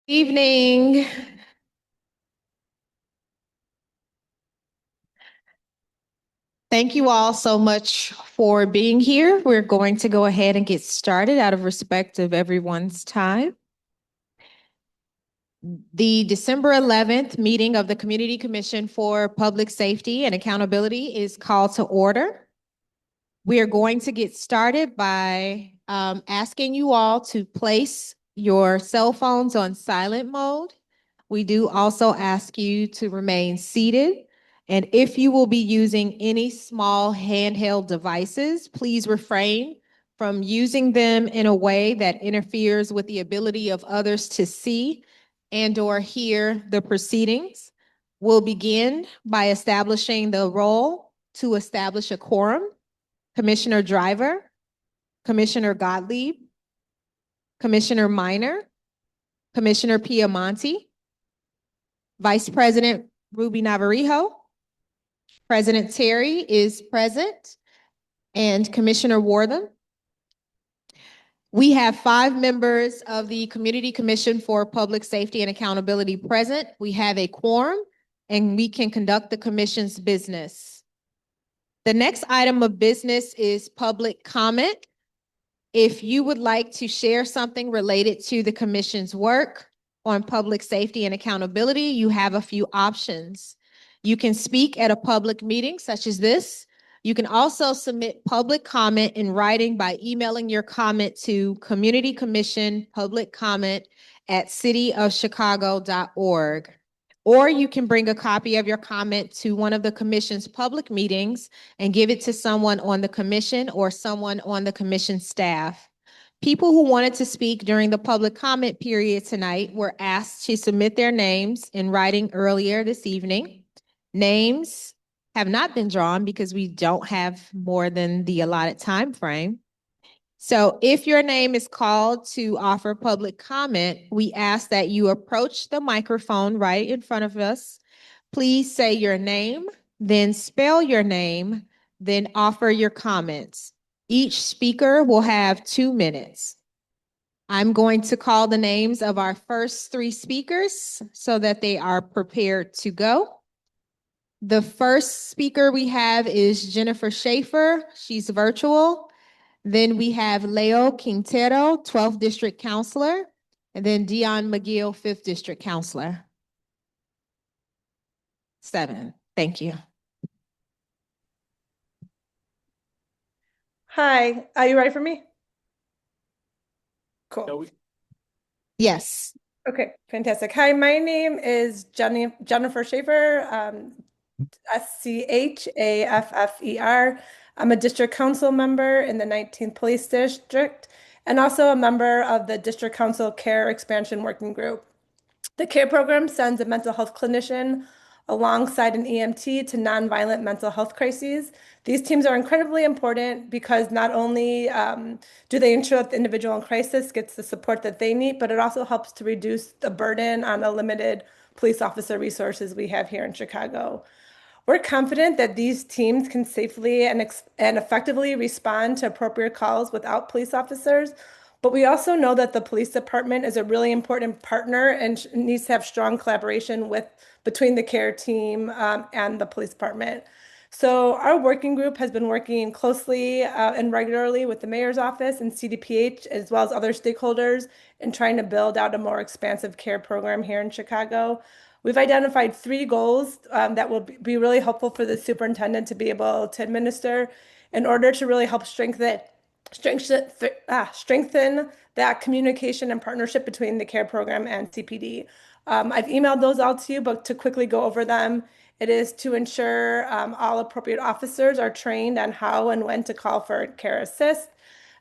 Evening. Thank you all so much for being here. We're going to go ahead and get started out of respect of everyone's time. The December 11th meeting of the Community Commission for Public Safety and Accountability is called to order. We are going to get started by asking you all to place your cell phones on silent mode. We do also ask you to remain seated. And if you will be using any small handheld devices, please refrain from using them in a way that interferes with the ability of others to see and/or hear the proceedings. We'll begin by establishing the role to establish a quorum. Commissioner Driver, Commissioner Gottlieb, Commissioner Minor, Commissioner Piamonte, Vice President Ruby Navarijo, President Terry is present, and Commissioner Wortham. We have 5 members of the Community Commission for Public Safety and Accountability present. We have a quorum, and we can conduct the commission's business. The next item of business is public comment. If you would like to share something related to the commission's work on public safety and accountability, you have a few options. You can speak at a public meeting such as this. You can also submit public comment in writing by emailing your comment to Community Commission Public Comment at cityofchicago.org. Or you can bring a copy of your comment to one of the commission's public meetings and give it to someone on the commission or someone on the commission staff. People who wanted to speak during the public comment period tonight were asked to submit their names in writing earlier this evening. Names have not been drawn because we don't have more than the allotted time frame. So if your name is called to offer public comment, we ask that you approach the microphone right in front of us. Please say your name, then spell your name, then offer your comments. Each speaker will have 2 minutes. I'm going to call the names of our first 3 speakers so that they are prepared to go. The first speaker we have is Jennifer Schaefer. She's virtual. Then we have Leo Quintero, 12th District Counselor, and then Dion McGill, 5th District Counselor. 7. Thank you. Hi, are you ready for me? Cool. Yes. Okay, fantastic. Hi, my name is Jennifer Schaefer, Schaffer. I'm a district council member in the 19th Police District and also a member of the District Council Care Expansion Working Group. The CARE program sends a mental health clinician alongside an EMT to nonviolent mental health crises. These teams are incredibly important because not only do they ensure that the individual in crisis gets the support that they need, but it also helps to reduce the burden on the limited police officer resources we have here in Chicago. We're confident that these teams can safely and effectively respond to appropriate calls without police officers, but we also know that the police department is a really important partner and needs to have strong collaboration between the care team and the police department. So our working group has been working closely and regularly with the mayor's office and CDPH, as well as other stakeholders, in trying to build out a more expansive care program here in Chicago. We've identified 3 goals that will be really helpful for the superintendent to be able to administer in order to really help strengthen that communication and partnership between the care program and CPD. I've emailed those out to you, but to quickly go over them, it is to ensure all appropriate officers are trained on how and when to call for care assist.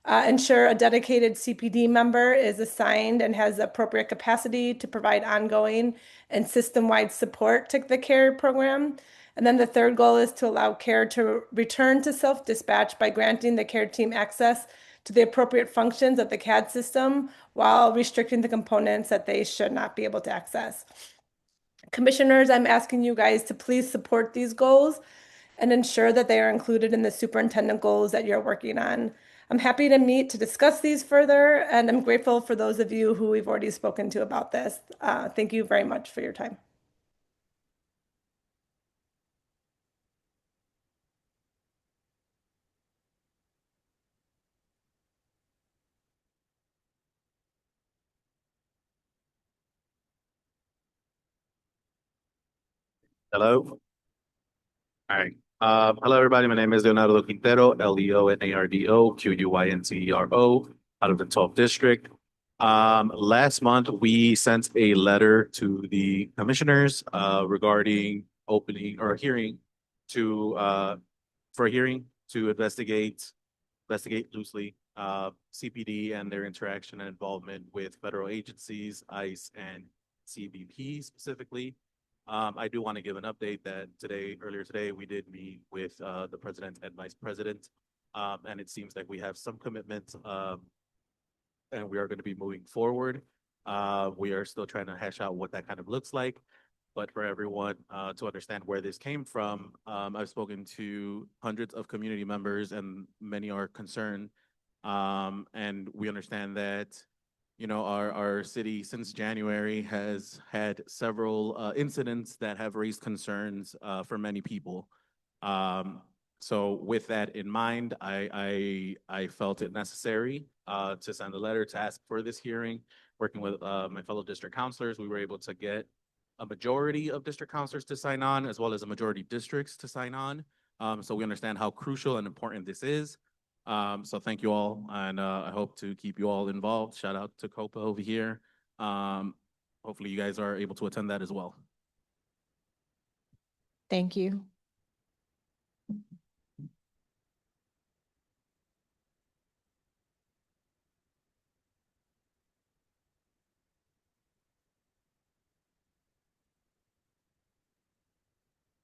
Ensure a dedicated CPD member is assigned and has appropriate capacity to provide ongoing and system-wide support to the care program. And then the third goal is to allow care to return to self-dispatch by granting the care team access to the appropriate functions of the CAD system while restricting the components that they should not be able to access. Commissioners, I'm asking you guys to please support these goals and ensure that they are included in the superintendent goals that you're working on. I'm happy to meet to discuss these further, and I'm grateful for those of you who we've already spoken to about this. Thank you very much for your time. Hello. All right. Hello, everybody. My name is Leonardo Quintero, Leonardo Quintero, out of the 12th District. Last month, we sent a letter to the commissioners regarding opening or hearing to for a hearing to investigate loosely CPD and their interaction and involvement with federal agencies, ICE and CBP specifically. I do want to give an update that earlier today, we did meet with the president and vice president, and it seems like we have some commitment, and we are going to be moving forward. We are still trying to hash out what that kind of looks like. But for everyone to understand where this came from, I've spoken to hundreds of community members, and many are concerned. And we understand that our city since January has had several incidents that have raised concerns for many people. So with that in mind, I felt it necessary to send a letter to ask for this hearing. Working with my fellow district counselors, we were able to get a majority of district counselors to sign on, as well as a majority of districts to sign on. So we understand how crucial and important this is. So thank you all, and I hope to keep you all involved. Shout out to COPA over here. Hopefully you guys are able to attend that as well. Thank you.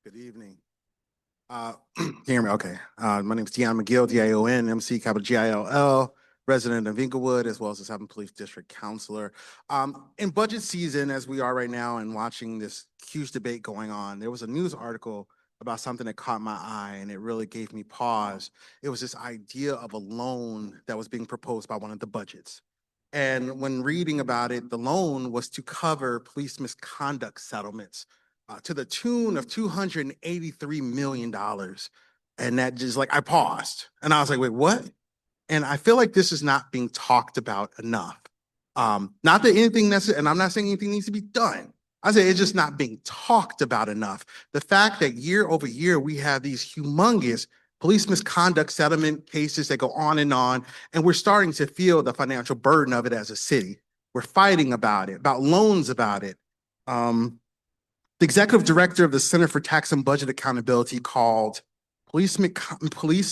Good evening. Can you hear me? Okay. My name is Dion McGill, D-I-O-N, M-C, capital G-I-L-L, resident of Inglewood, as well as the 7th Police District Counselor. In budget season, as we are right now and watching this huge debate going on, there was a news article about something that caught my eye, and it really gave me pause. It was this idea of a loan that was being proposed by one of the budgets. And when reading about it, the loan was to cover police misconduct settlements to the tune of $283 million. And that just I paused and I was like, wait, what? And I feel like this is not being talked about enough. Not that anything necessary, and I'm not saying anything needs to be done. I say it's just not being talked about enough. The fact that year over year, we have these humongous police misconduct settlement cases that go on, and we're starting to feel the financial burden of it as a city. We're fighting about it, about loans about it. The executive director of the Center for Tax and Budget Accountability called police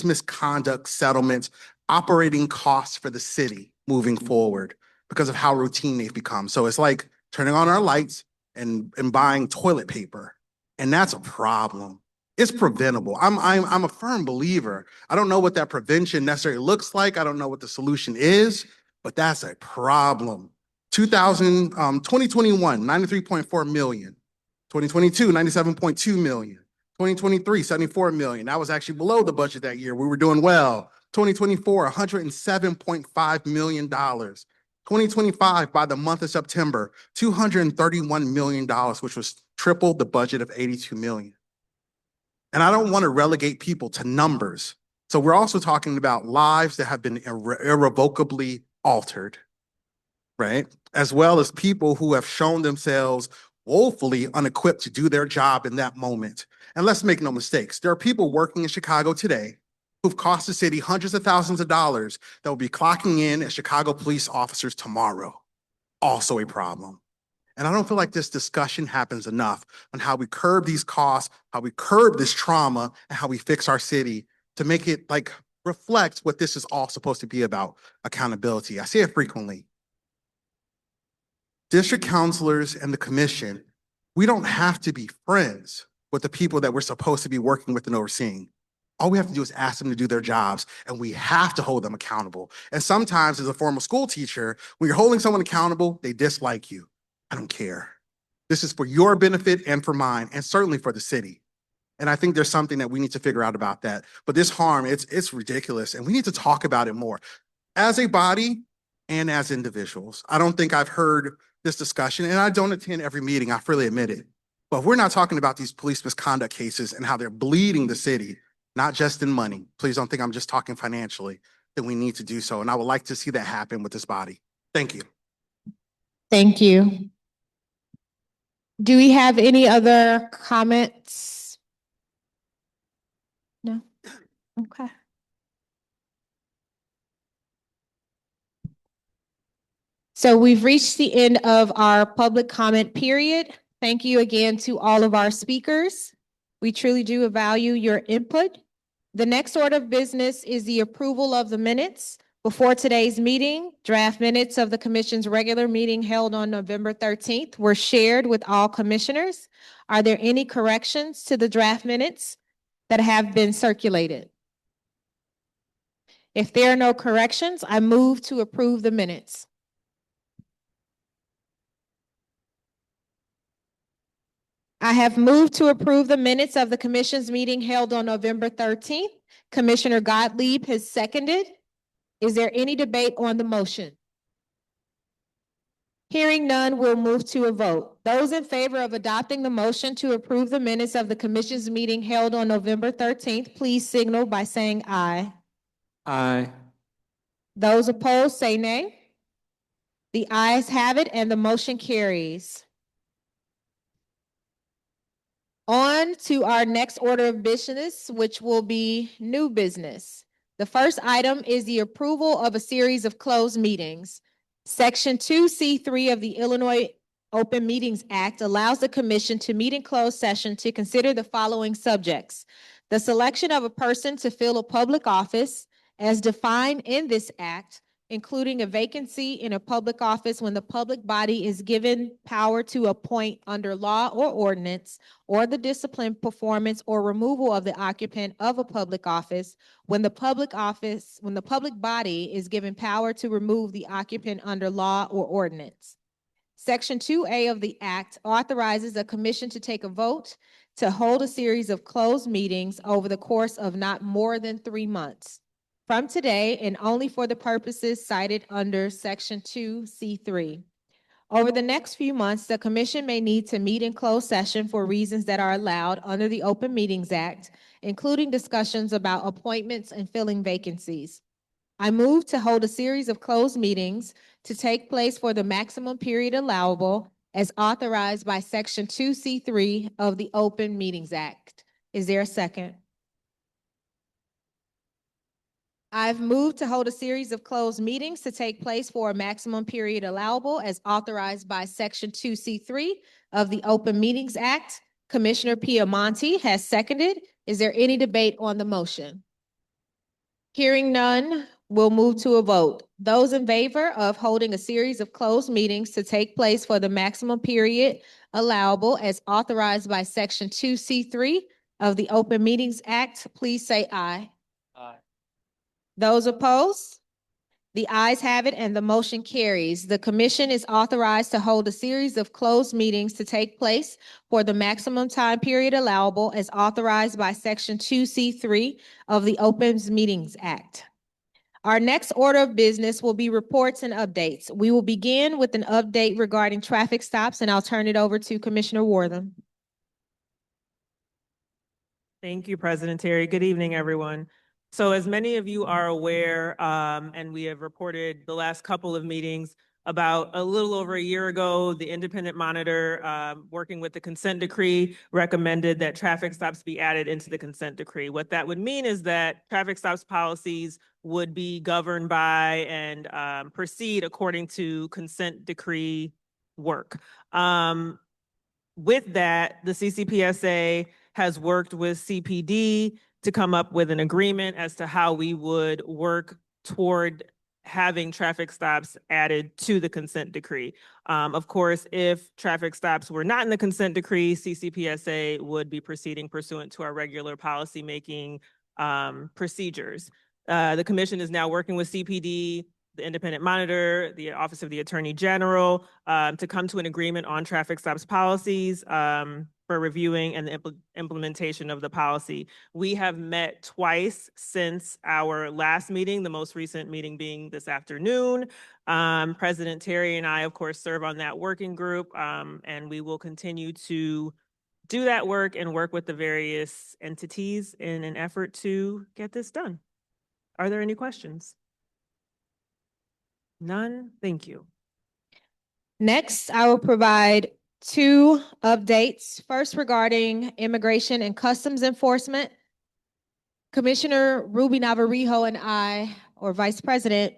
misconduct settlements operating costs for the city moving forward because of how routine they've become. So it's like turning on our lights and buying toilet paper, and that's a problem. It's preventable. I'm a firm believer. I don't know what that prevention necessarily looks like. I don't know what the solution is, but that's a problem. 2021, 93.4 million. 2022, 97.2 million. 2023, 74 million. That was actually below the budget that year. We were doing well. 2024, $107.5 million. 2025, by the month of September, $231 million, which was triple the budget of 82 million. And I don't want to relegate people to numbers. So we're also talking about lives that have been irrevocably altered, right? As well as people who have shown themselves woefully unequipped to do their job in that moment. And let's make no mistakes. There are people working in Chicago today who've cost the city hundreds of thousands of dollars that will be clocking in as Chicago police officers tomorrow. Also a problem. And I don't feel like this discussion happens enough on how we curb these costs, how we curb this trauma, and how we fix our city to make it reflect what this is all supposed to be about, accountability. I say it frequently. District counselors and the commission, we don't have to be friends with the people that we're supposed to be working with and overseeing. All we have to do is ask them to do their jobs, and we have to hold them accountable. And sometimes, as a former school teacher, when you're holding someone accountable, they dislike you. I don't care. This is for your benefit and for mine, and certainly for the city. And I think there's something that we need to figure out about that. But this harm, it's ridiculous, and we need to talk about it more as a body and as individuals. I don't think I've heard this discussion, and I don't attend every meeting, I freely admit it. But if we're not talking about these police misconduct cases and how they're bleeding the city, not just in money. Please don't think I'm just talking financially, then we need to do so. And I would like to see that happen with this body. Thank you. Thank you. Do we have any other comments? No? Okay. So we've reached the end of our public comment period. Thank you again to all of our speakers. We truly do value your input. The next order of business is the approval of the minutes. Before today's meeting, draft minutes of the commission's regular meeting held on November 13th were shared with all commissioners. Are there any corrections to the draft minutes that have been circulated? If there are no corrections, I move to approve the minutes. I have moved to approve the minutes of the commission's meeting held on November 13th. Commissioner Gottlieb has seconded. Is there any debate on the motion? Hearing none, we'll move to a vote. Those in favor of adopting the motion to approve the minutes of the commission's meeting held on November 13th, please signal by saying aye. Aye. Those opposed, say nay. The ayes have it and the motion carries. On to our next order of business, which will be new business. The first item is the approval of a series of closed meetings. Section 2C3 of the Illinois Open Meetings Act allows the commission to meet in closed session to consider the following subjects: the selection of a person to fill a public office as defined in this act, including a vacancy in a public office when the public body is given power to appoint under law or ordinance, or the discipline, performance, or removal of the occupant of a public office when the public body is given power to remove the occupant under law or ordinance. Section 2A of the Act authorizes the commission to take a vote to hold a series of closed meetings over the course of not more than 3 months from today, and only for the purposes cited under Section 2C3. Over the next few months, the commission may need to meet in closed session for reasons that are allowed under the Open Meetings Act, including discussions about appointments and filling vacancies. I move to hold a series of closed meetings to take place for the maximum period allowable as authorized by Section 2C3 of the Open Meetings Act. Is there a second? I've moved to hold a series of closed meetings to take place for a maximum period allowable as authorized by Section 2C3 of the Open Meetings Act. Commissioner Piamonte has seconded. Is there any debate on the motion? Hearing none, we'll move to a vote. Those in favor of holding a series of closed meetings to take place for the maximum period allowable as authorized by Section 2C3 of the Open Meetings Act, please say aye. Aye. Those opposed? The ayes have it and the motion carries. The commission is authorized to hold a series of closed meetings to take place for the maximum time period allowable as authorized by Section 2C3 of the Open Meetings Act. Our next order of business will be reports and updates. We will begin with an update regarding traffic stops, and I'll turn it over to Commissioner Wortham. Thank you, President Terry. Good evening, everyone. So as many of you are aware, and we have reported the last couple of meetings, about a little over a year ago, the independent monitor, working with the consent decree, recommended that traffic stops be added into the consent decree. What that would mean is that traffic stops policies would be governed by and proceed according to consent decree work. With that, the CCPSA has worked with CPD to come up with an agreement as to how we would work toward having traffic stops added to the consent decree. Of course, if traffic stops were not in the consent decree, CCPSA would be proceeding pursuant to our regular policymaking procedures. The commission is now working with CPD, the independent monitor, the Office of the Attorney General, to come to an agreement on traffic stops policies. for reviewing and the implementation of the policy. We have met twice since our last meeting, the most recent meeting being this afternoon. President Terry and I, of course, serve on that working group, and we will continue to do that work and work with the various entities in an effort to get this done. Are there any questions? None? Thank you. Next, I will provide two updates. First, regarding Immigration and Customs Enforcement. Commissioner Ruby Navarrijo and I, or Vice President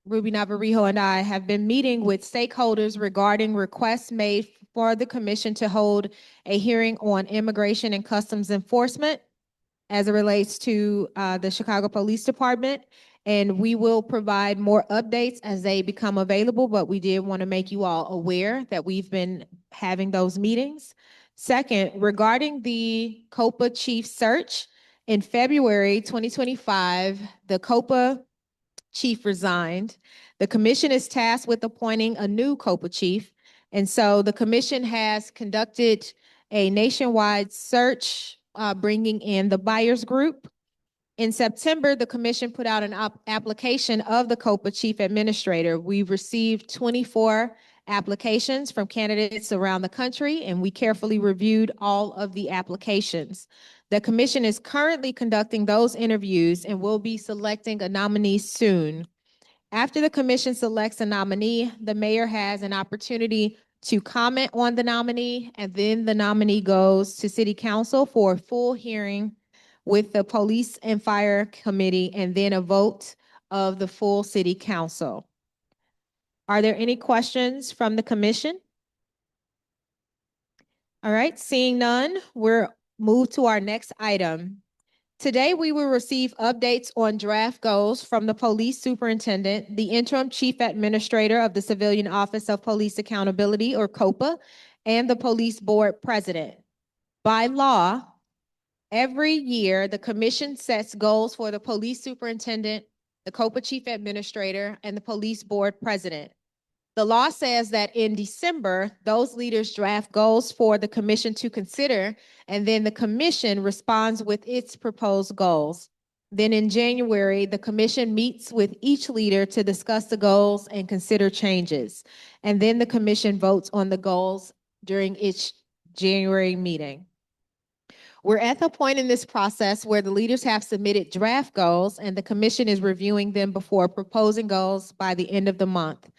Ruby Navarrijo and I, have been meeting with stakeholders regarding requests made for the commission to hold a hearing on immigration and customs enforcement as it relates to the Chicago Police Department. And we will provide more updates as they become available, but we did want to make you all aware that we've been having those meetings. Second, regarding the COPA chief search, in February 2025, the COPA chief resigned. The commission is tasked with appointing a new COPA chief. And so the commission has conducted a nationwide search, bringing in the buyers group. In September, the commission put out an application of the COPA chief administrator. We received 24 applications from candidates around the country, and we carefully reviewed all of the applications. The commission is currently conducting those interviews and will be selecting a nominee soon. After the commission selects a nominee, the mayor has an opportunity to comment on the nominee, and then the nominee goes to city council for a full hearing with the police and fire committee, and then a vote of the full city council. Are there any questions from the commission? All right, seeing none, we're moved to our next item. Today, we will receive updates on draft goals from the police superintendent, the interim chief administrator of the Civilian Office of Police Accountability, or COPA, and the police board president. By law, every year, the commission sets goals for the police superintendent, the COPA chief administrator, and the police board president. The law says that in December, those leaders draft goals for the commission to consider, and then the commission responds with its proposed goals. Then in January, the commission meets with each leader to discuss the goals and consider changes. And then the commission votes on the goals during its January meeting. We're at the point in this process where the leaders have submitted draft goals and the commission is reviewing them before proposing goals by the end of the month.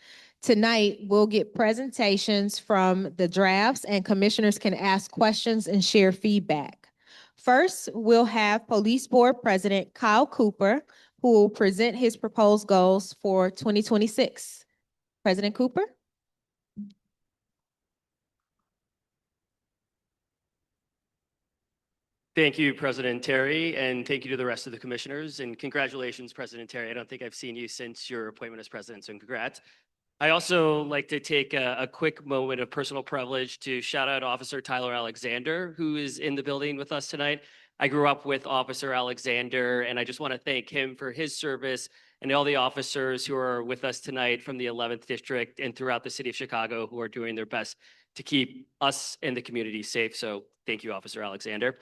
Tonight, we'll get presentations from the drafts and commissioners can ask questions and share feedback. First, we'll have Police Board President Kyle Cooper, who will present his proposed goals for 2026. President Cooper? Thank you, President Terry, and thank you to the rest of the commissioners. And congratulations, President Terry. I don't think I've seen you since your appointment as president, so congrats. I also like to take a quick moment of personal privilege to shout out Officer Tyler Alexander, who is in the building with us tonight. I grew up with Officer Alexander, and I just want to thank him for his service and all the officers who are with us tonight from the 11th District and throughout the city of Chicago who are doing their best to keep us and the community safe. So thank you, Officer Alexander.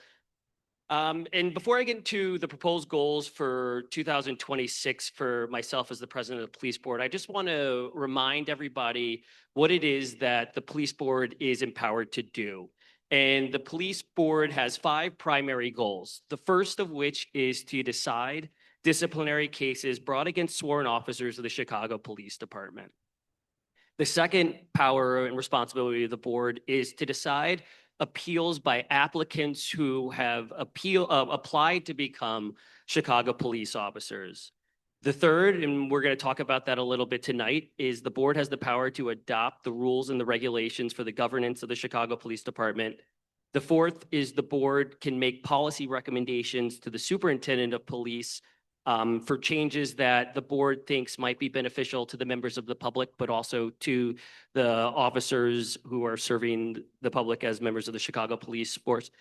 And before I get into the proposed goals for 2026 for myself as the president of the police board, I just want to remind everybody what it is that the police board is empowered to do. And the police board has 5 primary goals. The first of which is to decide disciplinary cases brought against sworn officers of the Chicago Police Department. The second power and responsibility of the board is to decide appeals by applicants who have applied to become Chicago police officers. The third, and we're going to talk about that a little bit tonight, is the board has the power to adopt the rules and the regulations for the governance of the Chicago Police Department. The fourth is the board can make policy recommendations to the superintendent of police for changes that the board thinks might be beneficial to the members of the public, but also to the officers who are serving the public as members of the Chicago Police Force.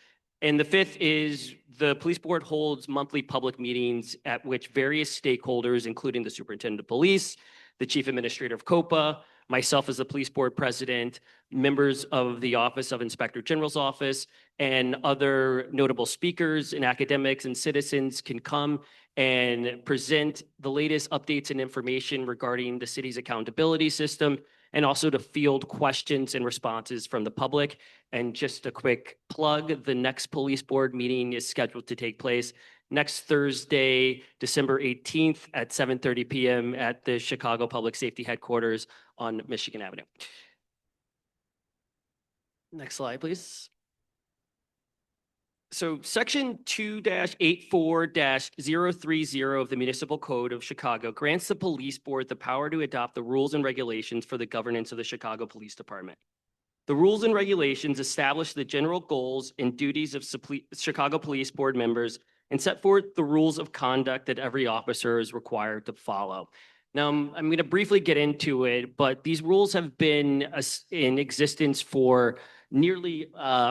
And the fifth is the police board holds monthly public meetings at which various stakeholders, including the superintendent of police, the chief administrator of COPA, myself as the police board president, members of the Office of Inspector General's office, and other notable speakers and academics and citizens can come and present the latest updates and information regarding the city's accountability system, and also to field questions and responses from the public. And just a quick plug, the next police board meeting is scheduled to take place next Thursday, December 18th at 7:30 p.m. at the Chicago Public Safety Headquarters on Michigan Avenue. Next slide, please. So section 2-84-030 of the Municipal Code of Chicago grants the police board the power to adopt the rules and regulations for the governance of the Chicago Police Department. The rules and regulations establish the general goals and duties of Chicago Police Board members and set forth the rules of conduct that every officer is required to follow. Now, I'm going to briefly get into it, but these rules have been in existence for nearly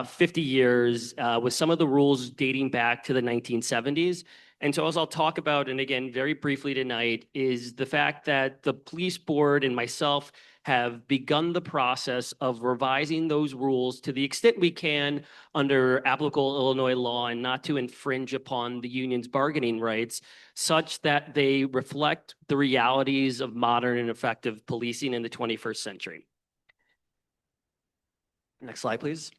50 years, with some of the rules dating back to the 1970s. And so as I'll talk about, and again, very briefly tonight, is the fact that the police board and myself have begun the process of revising those rules to the extent we can under applicable Illinois law and not to infringe upon the union's bargaining rights, such that they reflect the realities of modern and effective policing in the 21st century. Next slide, please.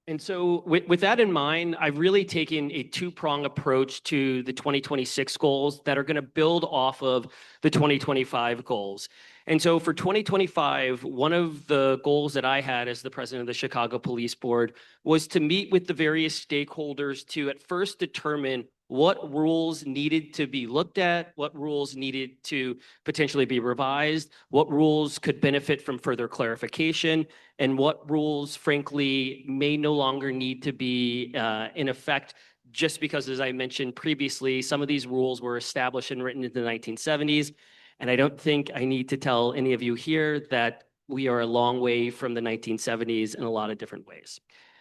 And so with that in mind, I've really taken a two-pronged approach to the 2026 goals that are going to build off of the 2025 goals. And so for 2025, one of the goals that I had as the president of the Chicago Police Board was to meet with the various stakeholders to at first determine what rules needed to be looked at, what rules needed to potentially be revised, what rules could benefit from further clarification, and what rules, frankly, may no longer need to be in effect just because, as I mentioned previously, some of these rules were established and written in the 1970s. And I don't think I need to tell any of you here that we are a long way from the 1970s in a lot of different ways.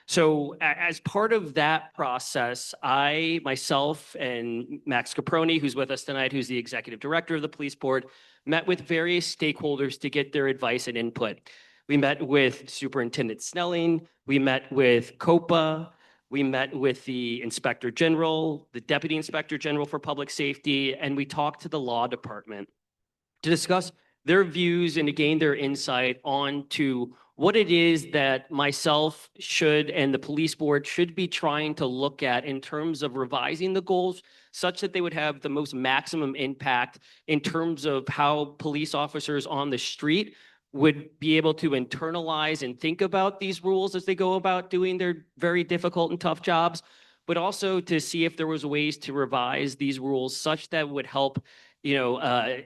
So as part of that process, I, myself, and Max Caproni, who's with us tonight, who's the executive director of the police board, met with various stakeholders to get their advice and input. We met with Superintendent Snelling, we met with COPA, we met with the Inspector General, the Deputy Inspector General for Public Safety, and we talked to the law department to discuss their views and to gain their insight on to what it is that myself should and the police board should be trying to look at in terms of revising the goals such that they would have the most maximum impact in terms of how police officers on the street would be able to internalize and think about these rules as they go about doing their very difficult and tough jobs, but also to see if there was ways to revise these rules such that would help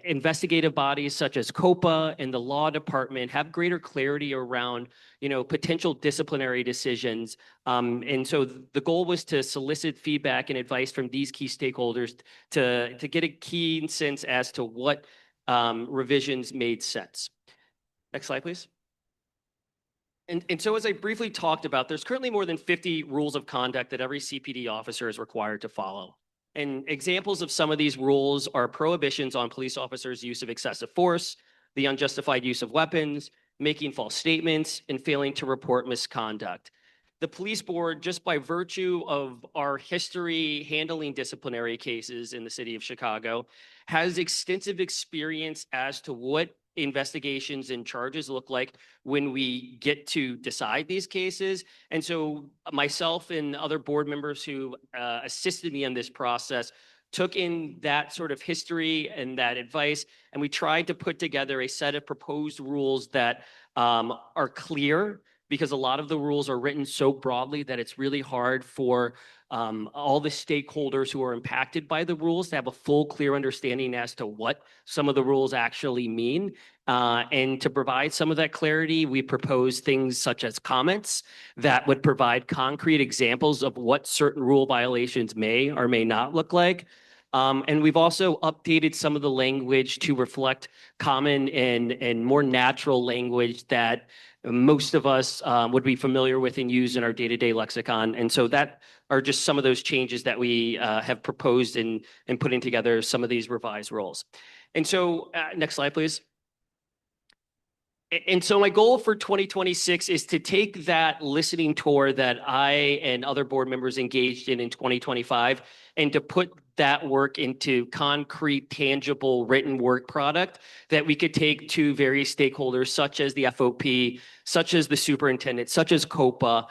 investigative bodies such as COPA and the law department have greater clarity around, potential disciplinary decisions. And so the goal was to solicit feedback and advice from these key stakeholders to get a keen sense as to what revisions made sense. Next slide, please. And so as I briefly talked about, there's currently more than 50 rules of conduct that every CPD officer is required to follow. And examples of some of these rules are prohibitions on police officers' use of excessive force, the unjustified use of weapons, making false statements, and failing to report misconduct. The police board, just by virtue of our history handling disciplinary cases in the city of Chicago, has extensive experience as to what investigations and charges look like when we get to decide these cases. And so myself and other board members who assisted me in this process took in that sort of history and that advice, and we tried to put together a set of proposed rules that are clear, because a lot of the rules are written so broadly that it's really hard for all the stakeholders who are impacted by the rules to have a full, clear understanding as to what some of the rules actually mean. And to provide some of that clarity, we propose things such as comments that would provide concrete examples of what certain rule violations may or may not look like. And we've also updated some of the language to reflect common and more natural language that most of us would be familiar with and use in our day-to-day lexicon. And so that are just some of those changes that we have proposed in putting together some of these revised rules. And so next slide, please. And so my goal for 2026 is to take that listening tour that I and other board members engaged in 2025 and to put that work into concrete, tangible, written work product that we could take to various stakeholders, such as the FOP, such as the superintendent, such as COPA,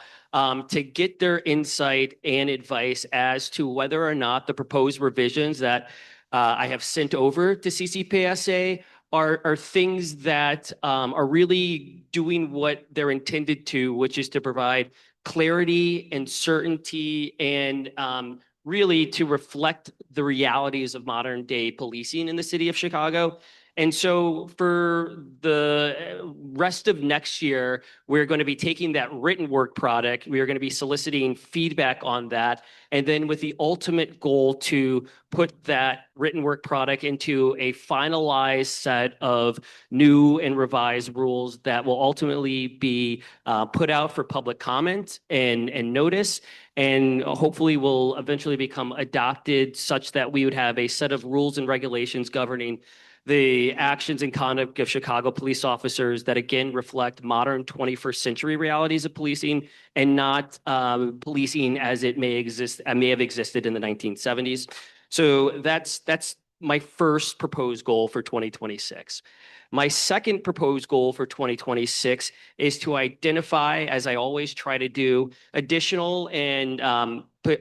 to get their insight and advice as to whether or not the proposed revisions that I have sent over to CCPSA are things that are really doing what they're intended to, which is to provide clarity and certainty and really to reflect the realities of modern day policing in the city of Chicago. And so for the rest of next year, we're going to be taking that written work product. We are going to be soliciting feedback on that. And then with the ultimate goal to put that written work product into a finalized set of new and revised rules that will ultimately be put out for public comment and notice, and hopefully will eventually become adopted such that we would have a set of rules and regulations governing the actions and conduct of Chicago police officers that again reflect modern 21st century realities of policing and not policing as it may have existed in the 1970s. So that's my first proposed goal for 2026. My second proposed goal for 2026 is to identify, as I always try to do, additional and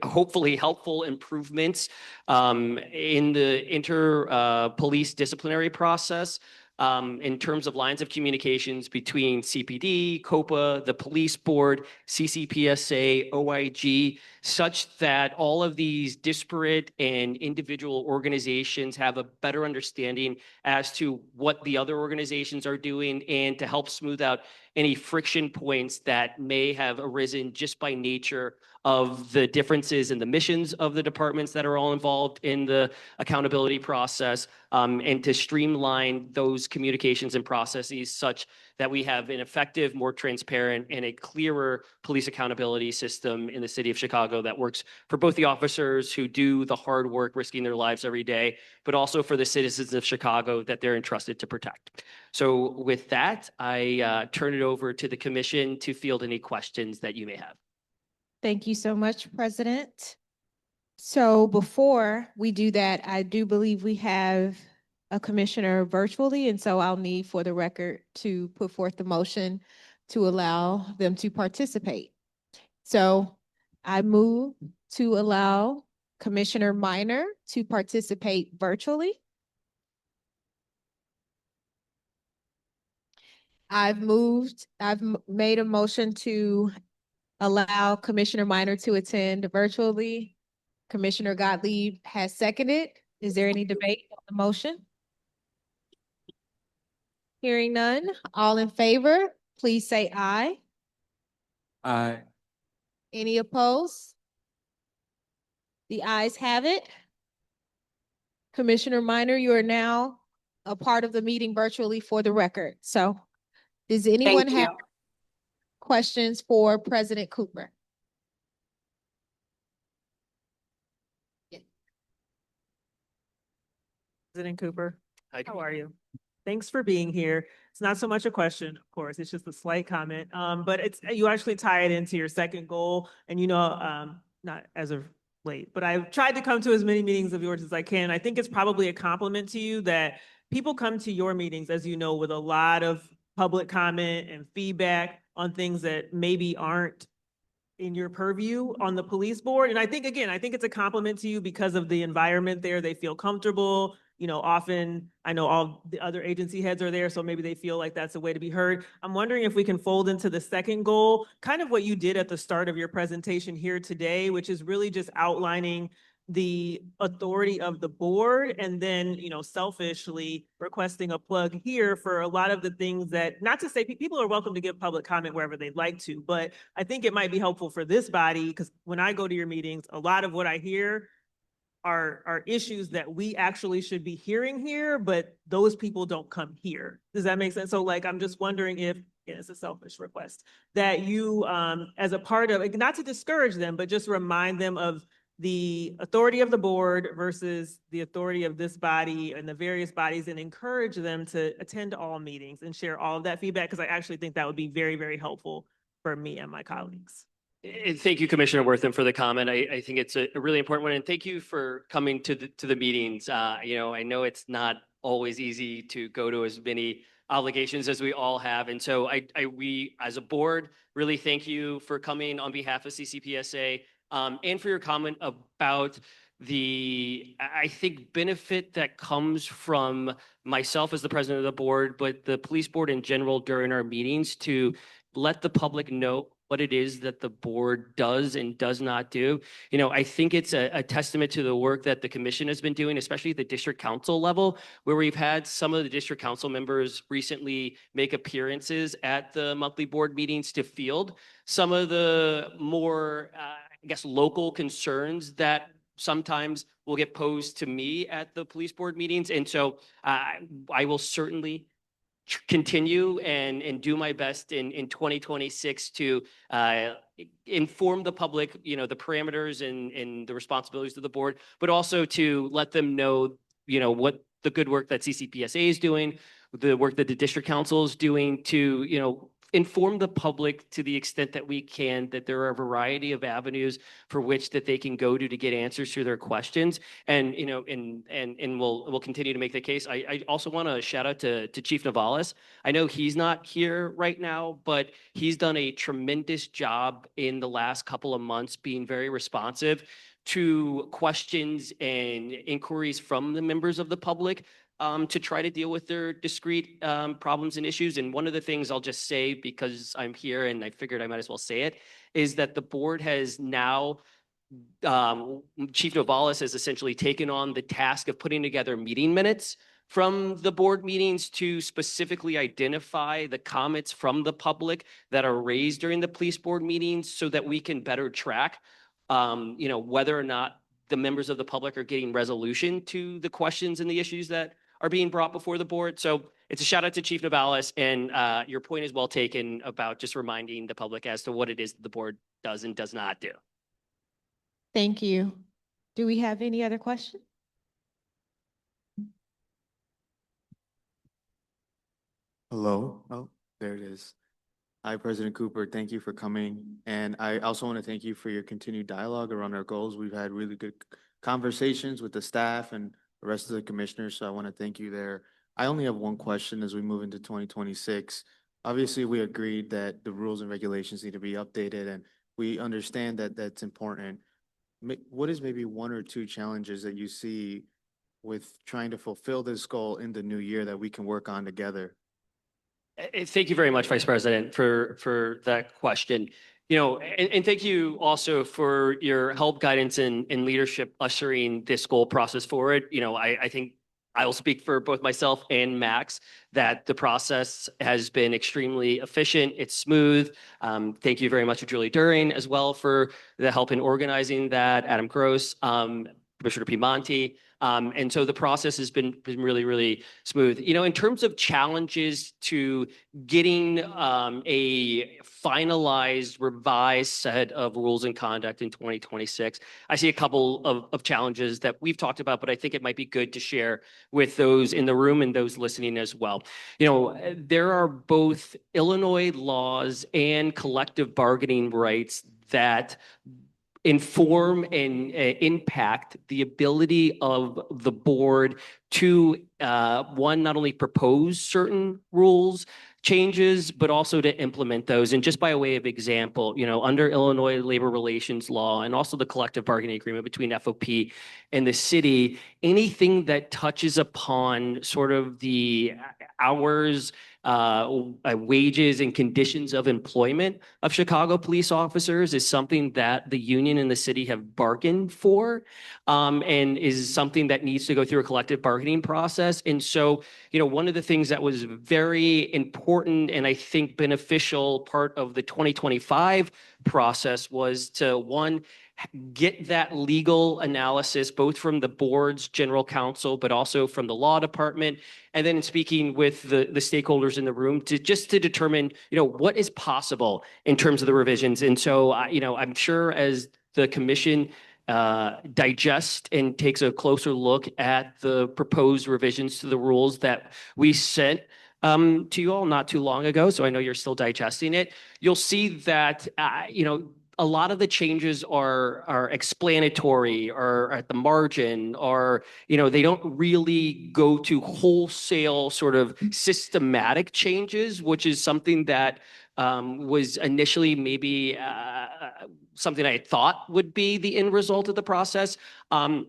hopefully helpful improvements in the police disciplinary process in terms of lines of communications between CPD, COPA, the police board, CCPSA, OIG, such that all of these disparate and individual organizations have a better understanding as to what the other organizations are doing and to help smooth out any friction points that may have arisen just by nature of the differences in the missions of the departments that are all involved in the accountability process, and to streamline those communications and processes such that we have an effective, more transparent, and a clearer police accountability system in the city of Chicago that works for both the officers who do the hard work, risking their lives every day, but also for the citizens of Chicago that they're entrusted to protect. So with that, I turn it over to the commission to field any questions that you may have. Thank you so much, President. So before we do that, I do believe we have a commissioner virtually, and so I'll need for the record to put forth the motion to allow them to participate. So I move to allow Commissioner Minor to participate virtually. I've made a motion to allow Commissioner Minor to attend virtually. Commissioner Gottlieb has seconded. Is there any debate on the motion? Hearing none, all in favor, please say aye. Aye. Any opposed? The ayes have it. Commissioner Minor, you are now a part of the meeting virtually for the record. So does anyone have questions for President Cooper? President Cooper, Hi, how are you? Thanks for being here. It's not so much a question, of course, it's just a slight comment. But you actually tie it into your second goal. And not as of late, but I've tried to come to as many meetings of yours as I can. I think it's probably a compliment to you that people come to your meetings, as you know, with a lot of public comment and feedback on things that maybe aren't in your purview on the police board. And I think it's a compliment to you because of the environment there. They feel comfortable. Often I know all the other agency heads are there, so maybe they feel like that's a way to be heard. I'm wondering if we can fold into the second goal, kind of what you did at the start of your presentation here today, which is really just outlining the authority of the board and then, selfishly requesting a plug here for a lot of the things that, not to say people are welcome to give public comment wherever they'd like to, but I think it might be helpful for this body because when I go to your meetings, a lot of what I hear are issues that we actually should be hearing here, but those people don't come here. Does that make sense? So I'm just wondering if, it's a selfish request, that you, as a part of, not to discourage them, but just remind them of the authority of the board versus the authority of this body and the various bodies, and encourage them to attend all meetings and share all of that feedback, because I actually think that would be very, very helpful for me and my colleagues. And thank you, Commissioner Wortham, for the comment. I think it's a really important one, and thank you for coming to the meetings. I know it's not always easy to go to as many obligations as we all have, and so we as a board really thank you for coming on behalf of CCPSA, and for your comment about I think benefit that comes from myself as the president of the board, but the police board in general during our meetings, to let the public know what it is that the board does and does not do. I think it's a testament to the work that the commission has been doing, especially at the district council level, where we've had some of the district council members recently make appearances at the monthly board meetings to field some of the more, local concerns that sometimes will get posed to me at the police board meetings. And so I will certainly continue and do my best in 2026 to inform the public, the parameters and the responsibilities of the board, but also to let them know, what the good work that CCPSA is doing, the work that the district council is doing to, inform the public to the extent that we can, that there are a variety of avenues for which that they can go to get answers to their questions. And, and we'll continue to make the case. I also want to shout out to Chief Navales. I know he's not here right now, but he's done a tremendous job in the last couple of months being very responsive to questions and inquiries from the members of the public, to try to deal with their discrete problems and issues. And one of the things I'll just say, because I'm here and I figured I might as well say it, is that the board has now, Chief Navales has essentially taken on the task of putting together meeting minutes from the board meetings to specifically identify the comments from the public that are raised during the police board meetings, so that we can better track, whether or not the members of the public are getting resolution to the questions and the issues that are being brought before the board. So it's a shout out to Chief Navales, and your point is well taken about just reminding the public as to what it is that the board does and does not do. Thank you. Do we have any other questions? Hello. Oh, there it is. Hi, President Cooper. Thank you for coming. And I also want to thank you for your continued dialogue around our goals. We've had really good conversations with the staff and the rest of the commissioners, so I want to thank you there. I only have one question as we move into 2026. Obviously, we agreed that the rules and regulations need to be updated, and we understand that that's important. What is maybe one or two challenges that you see with trying to fulfill this goal in the new year that we can work on together? Thank you very much, Vice President, for that question. And thank you also for your help, guidance, and leadership ushering this goal process forward. I think I will speak for both myself and Max that the process has been extremely efficient. It's smooth. Thank you very much to Julie During as well for the help in organizing that, Adam Gross, Commissioner Piemonte. And so the process has been really, really smooth. In terms of challenges to getting a finalized, revised set of rules and conduct in 2026, I see a couple of challenges that we've talked about, but I think it might be good to share with those in the room and those listening as well. There are both Illinois laws and collective bargaining rights that inform and impact the ability of the board to, one, not only propose certain rules changes, but also to implement those. And just by way of example, under Illinois labor relations law and also the collective bargaining agreement between FOP and the city, anything that touches upon sort of the hours, wages and conditions of employment of Chicago police officers is something that the union and the city have bargained for, and is something that needs to go through a collective bargaining process. And so, one of the things that was very important and I think beneficial part of the 2025 process was to, one, get that legal analysis, both from the board's general counsel, but also from the law department. And then in speaking with the stakeholders in the room to determine, what is possible in terms of the revisions. And so, I'm sure as the commission digest and takes a closer look at the proposed revisions to the rules that we sent to you all not too long ago, so I know you're still digesting it, you'll see that, a lot of the changes are explanatory or at the margin, or, they don't really go to wholesale sort of systematic changes, which is something that was initially maybe something I thought would be the end result of the process. And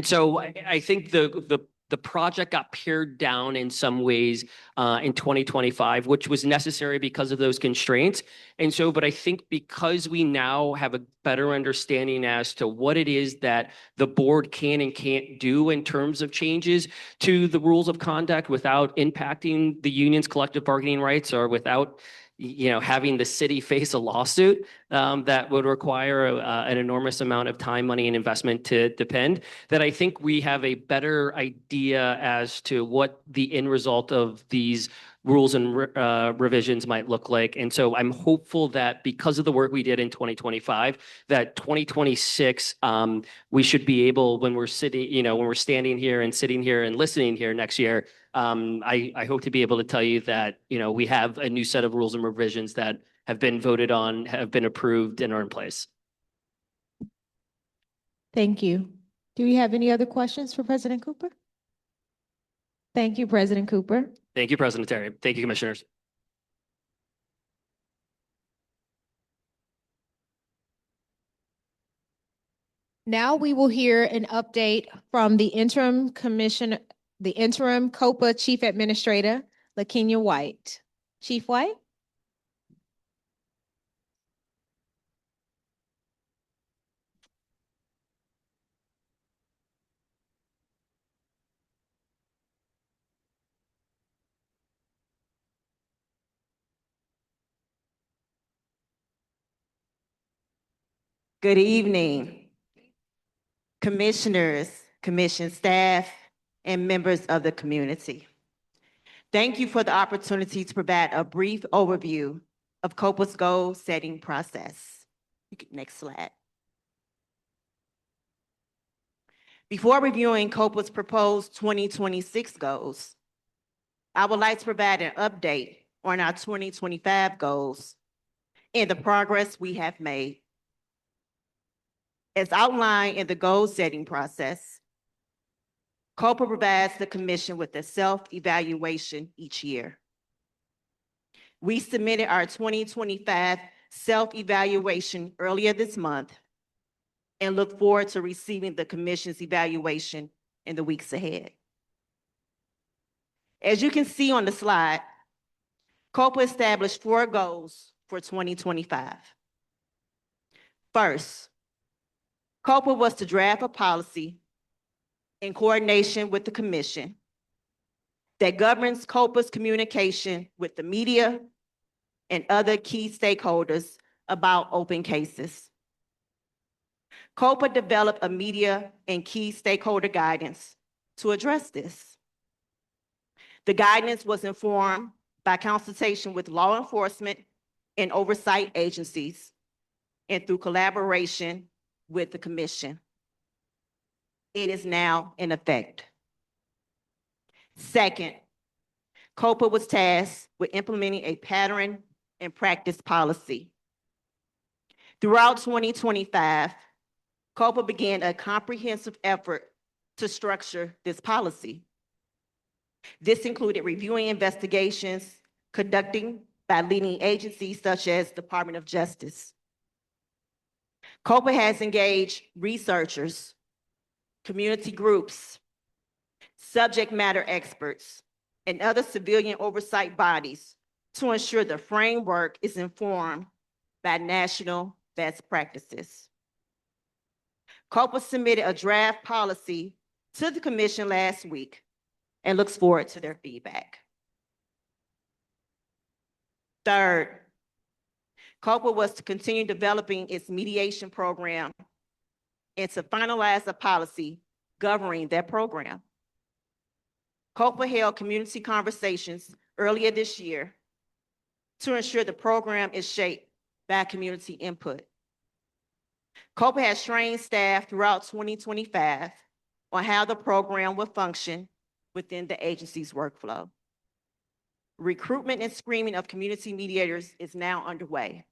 so I think the project got pared down in some ways in 2025, which was necessary because of those constraints. And so, but I think because we now have a better understanding as to what it is that the board can and can't do in terms of changes to the rules of conduct without impacting the union's collective bargaining rights, or without having the city face a lawsuit that would require an enormous amount of time, money, and investment to depend, that I think we have a better idea as to what the end result of these rules and revisions might look like. And so I'm hopeful that because of the work we did in 2025, that 2026, we should be able, when we're sitting, when we're standing here and sitting here and listening here next year, I hope to be able to tell you that, we have a new set of rules and revisions that have been voted on, have been approved, and are in place. Thank you. Do we have any other questions for President Cooper? Thank you, President Cooper. Thank you, President Terry. Thank you, Commissioners. Now we will hear an update from the interim COPA Chief Administrator, LaKenya White. Chief White? Good evening, commissioners, commission staff, and members of the community. Thank you for the opportunity to provide a brief overview of COPA's goal-setting process. Next slide. Before reviewing COPA's proposed 2026 goals, I would like to provide an update on our 2025 goals and the progress we have made. As outlined in the goal-setting process, COPA provides the Commission with a self-evaluation each year. We submitted our 2025 self-evaluation earlier this month and look forward to receiving the Commission's evaluation in the weeks ahead. As you can see on the slide, COPA established 4 goals for 2025. First, COPA was to draft a policy in coordination with the Commission that governs COPA's communication with the media and other key stakeholders about open cases. COPA developed a media and key stakeholder guidance to address this. The guidance was informed by consultation with law enforcement and oversight agencies and through collaboration with the Commission. It is now in effect. Second, COPA was tasked with implementing a pattern and practice policy. Throughout 2025, COPA began a comprehensive effort to structure this policy. This included reviewing investigations conducted by leading agencies such as Department of Justice. COPA has engaged researchers, community groups, subject matter experts, and other civilian oversight bodies to ensure the framework is informed by national best practices. COPA submitted a draft policy to the Commission last week and looks forward to their feedback. Third, COPA was to continue developing its mediation program and to finalize a policy governing that program. COPA held community conversations earlier this year to ensure the program is shaped by community input. COPA has trained staff throughout 2025 on how the program will function within the agency's workflow. Recruitment and screening of community mediators is now underway,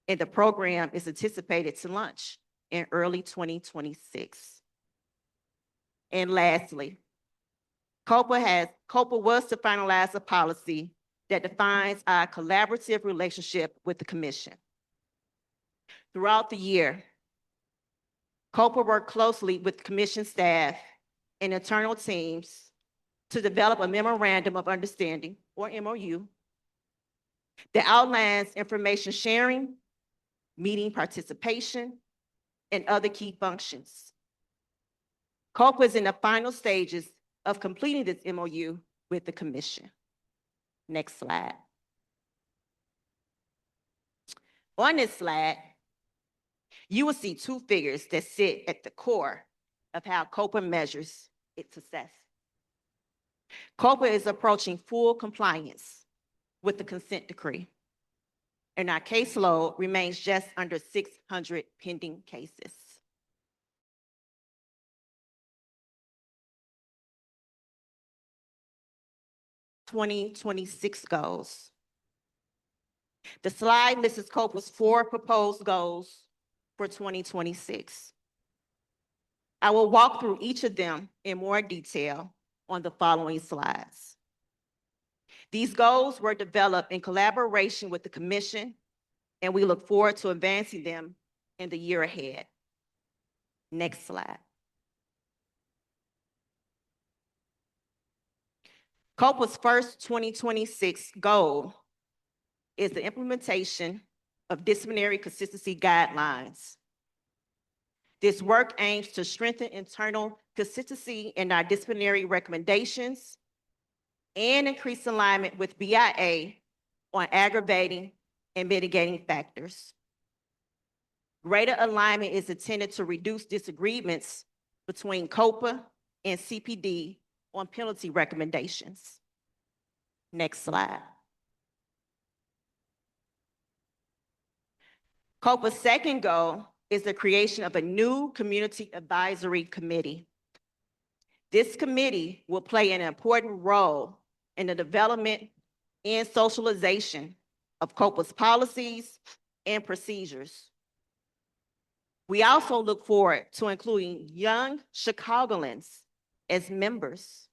and the program is anticipated to launch in early 2026. And lastly, COPA was to finalize a policy that defines our collaborative relationship with the commission. Throughout the year, COPA worked closely with commission staff and internal teams to develop a memorandum of understanding, or MOU, that outlines information sharing, meeting participation, and other key functions. COPA is in the final stages of completing this MOU with the commission. Next slide. On this slide, you will see two figures that sit at the core of how COPA measures its success. COPA is approaching full compliance with the consent decree, and our caseload remains just under 600 pending cases. (2026) goals. The slide lists COPA's 4 proposed goals for 2026. I will walk through each of them in more detail on the following slides. These goals were developed in collaboration with the commission, and we look forward to advancing them in the year ahead. Next slide. COPA's first 2026 goal is the implementation of disciplinary consistency guidelines. This work aims to strengthen internal consistency in our disciplinary recommendations and increase alignment with BIA on aggravating and mitigating factors. Greater alignment is intended to reduce disagreements between COPA and CPD on penalty recommendations. Next slide. COPA's second goal is the creation of a new community advisory committee. This committee will play an important role in the development and socialization of COPA's policies and procedures. We also look forward to including young Chicagoans as members.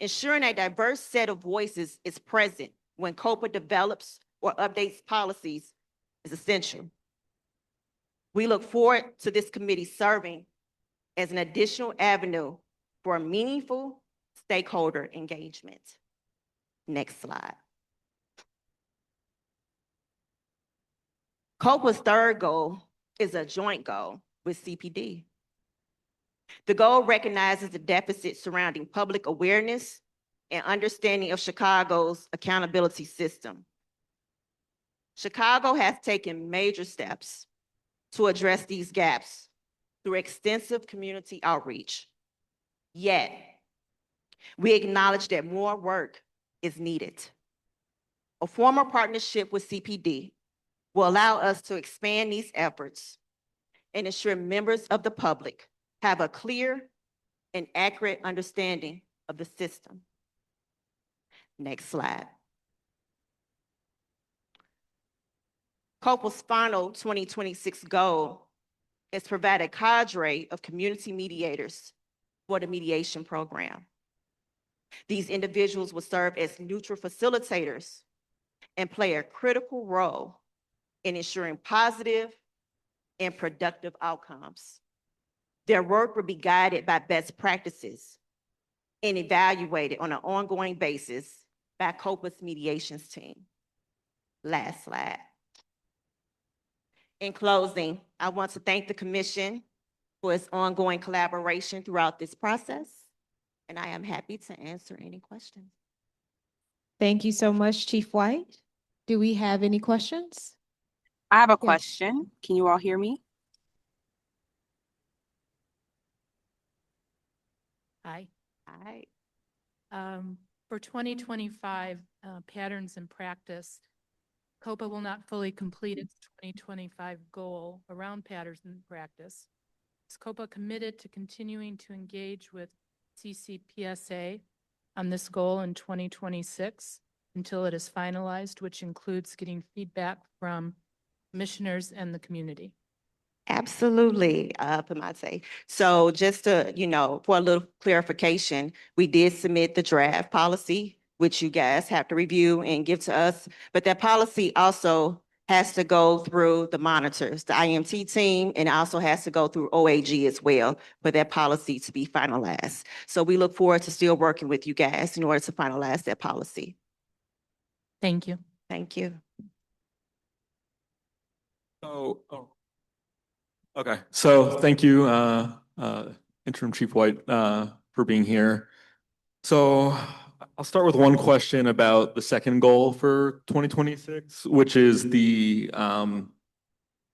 Ensuring a diverse set of voices is present when COPA develops or updates policies is essential. We look forward to this committee serving as an additional avenue for meaningful stakeholder engagement. Next slide. COPA's third goal is a joint goal with CPD. The goal recognizes the deficit surrounding public awareness and understanding of Chicago's accountability system. Chicago has taken major steps to address these gaps through extensive community outreach. Yet, we acknowledge that more work is needed. A formal partnership with CPD will allow us to expand these efforts and ensure members of the public have a clear and accurate understanding of the system. Next slide. COPA's final 2026 goal is to provide a cadre of community mediators for the mediation program. These individuals will serve as neutral facilitators and play a critical role in ensuring positive and productive outcomes. Their work will be guided by best practices and evaluated on an ongoing basis by COPA's mediations team. Last slide. In closing, I want to thank the Commission for its ongoing collaboration throughout this process, and I am happy to answer any questions. Thank you so much, Chief White. Do we have any questions? I have a Yes. question. Can you all hear me? Hi. All right. For 2025 patterns and practice, COPA will not fully complete its 2025 goal around patterns and practice. Is COPA committed to continuing to engage with CCPSA on this goal in 2026 until it is finalized, which includes getting feedback from commissioners and the community? Absolutely, Pamate. So just to, for a little clarification, we did submit the draft policy, which you guys have to review and give to us. But that policy also has to go through the monitors, the IMT team, and also has to go through OAG as well for that policy to be finalized. So we look forward to still working with you guys in order to finalize that policy. Thank you. Thank you. Okay, so thank you, Interim Chief White, for being here. So I'll start with one question about the second goal for 2026, which is the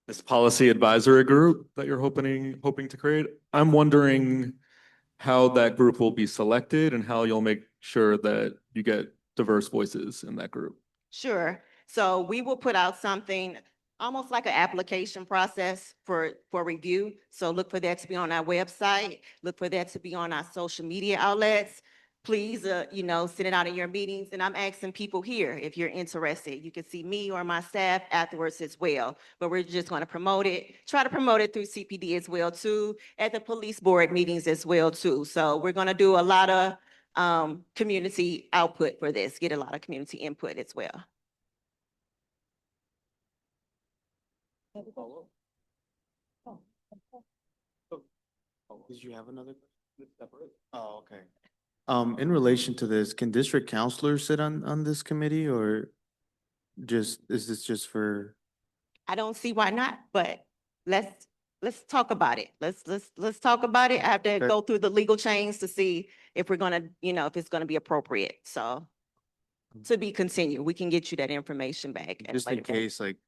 this policy advisory group that you're hoping to create. I'm wondering how that group will be selected and how you'll make sure that you get diverse voices in that group. Sure. So we will put out something almost like an application process for review. So look for that to be on our website. Look for that to be on our social media outlets. Please, send it out in your meetings. And I'm asking people here, if you're interested, you can see me or my staff afterwards as well. But we're just going to promote it, try to promote it through CPD as well too, at the police board meetings as well too. So we're going to do a lot of community output for this, get a lot of community input as well. Did you have another? Oh, okay. In relation to this, can district counselors sit on this committee, or is this just for? I don't see why not, but let's talk about it. Let's talk about it. I have to go through the legal chains to see if we're gonna, if it's gonna be appropriate. So to be continued, we can get you that information back. at a Just in later date. case, like,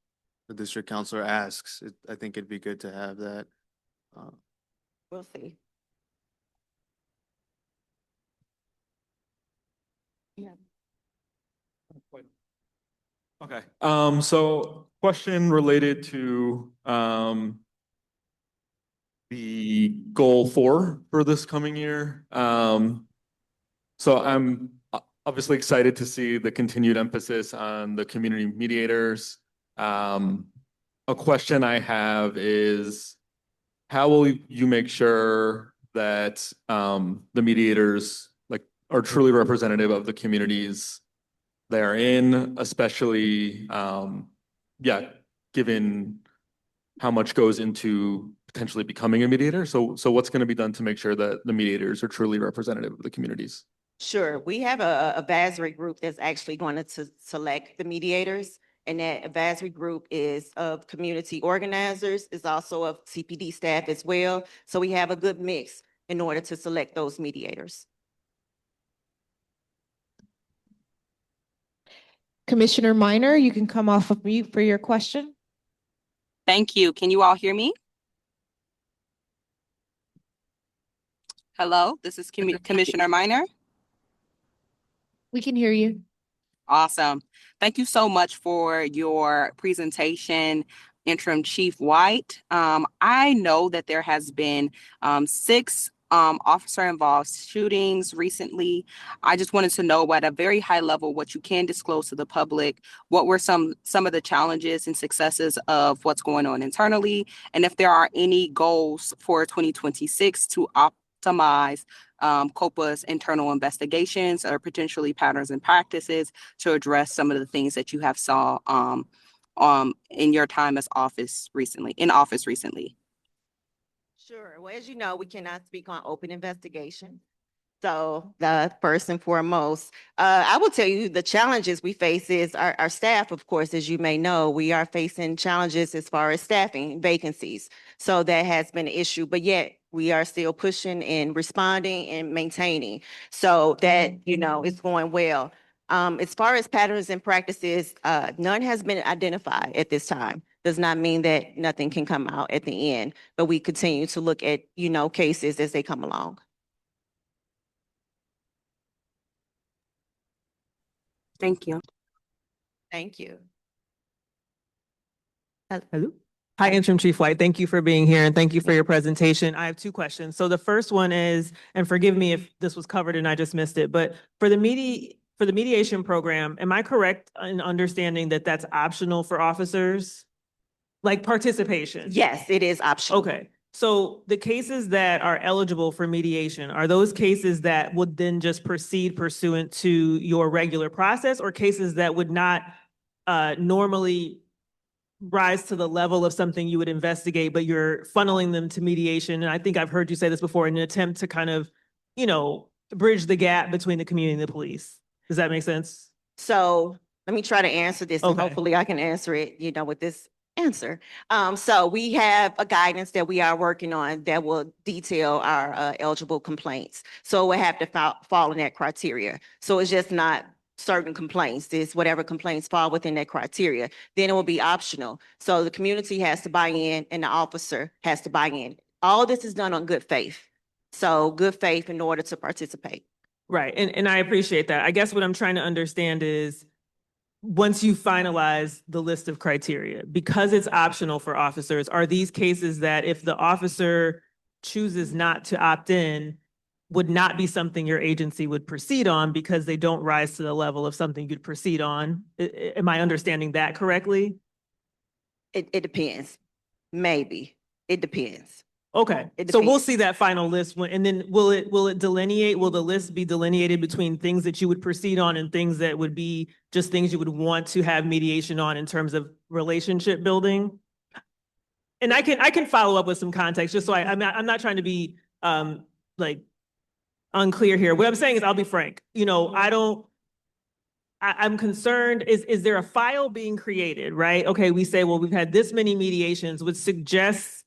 the district counselor asks, I think it'd be good to have that. We'll see. Yeah. Okay, so question related to the goal for this coming year. So I'm obviously excited to see the continued emphasis on the community mediators. A question I have is, how will you make sure that the mediators are truly representative of the communities they are in, especially given how much goes into potentially becoming a mediator? So what's going to be done to make sure that the mediators are truly representative of the communities? Sure. We have a advisory group that's actually going to select the mediators. And that advisory group is of community organizers, is also of CPD staff as well. So we have a good mix in order to select those mediators. Commissioner Minor, you can come off of mute for your question. Thank you. Can you all hear me? Hello, this is Commissioner Minor. We can hear you. Awesome. Thank you so much for your presentation, Interim Chief White. I know that there has been 6 officer-involved shootings recently. I just wanted to know at a very high level what you can disclose to the public. What were some of the challenges and successes of what's going on internally, and if there are any goals for 2026 to optimize COPA's internal investigations or potentially patterns and practices to address some of the things that you have saw in your time as office recently. Sure. Well, as you know, we cannot speak on open investigation. So first and foremost, I will tell you the challenges we face is our staff, of course, as you may know, we are facing challenges as far as staffing vacancies. So that has been an issue, but yet we are still pushing and responding and maintaining. So that, is going well. As far as patterns and practices, none has been identified at this time. Does not mean that nothing can come out at the end, but we continue to look at, cases as they come along. Thank you. Thank you. Hello. Hi, Interim Chief White. Thank you for being here and thank you for your presentation. I have two questions. So the first one is, and forgive me if this was covered and I just missed it, but for the mediation program, am I correct in understanding that that's optional for officers? Like participation? Yes, it is optional. Okay, so the cases that are eligible for mediation, are those cases that would then just proceed pursuant to your regular process or cases that would not normally rise to the level of something you would investigate, but you're funneling them to mediation? And I think I've heard you say this before, in an attempt to kind of, bridge the gap between the community and the police. Does that make sense? So let me try to answer this and Okay. hopefully I can answer it, with this answer. So we have a guidance that we are working on that will detail our eligible complaints. So it will have to fall in that criteria. So it's just not certain complaints. It's whatever complaints fall within that criteria. Then it will be optional. So the community has to buy in and the officer has to buy in. All this is done on good faith. So good faith in order to participate. Right, and I appreciate that. I guess what I'm trying to understand is, once you finalize the list of criteria, because it's optional for officers, are these cases that if the officer chooses not to opt in, would not be something your agency would proceed on because they don't rise to the level of something you'd proceed on? Am I understanding that correctly? It depends. Maybe. It depends. Okay, It so we'll depends. see that final list and then will it delineate, will the list be delineated between things that you would proceed on and things that would be just things you would want to have mediation on in terms of relationship building? And I can follow up with some context, just so I'm not trying to be like unclear here. What I'm saying is, I'll be frank, I'm concerned, is there a file being created, right? Okay, we say, well, we've had this many mediations, which suggests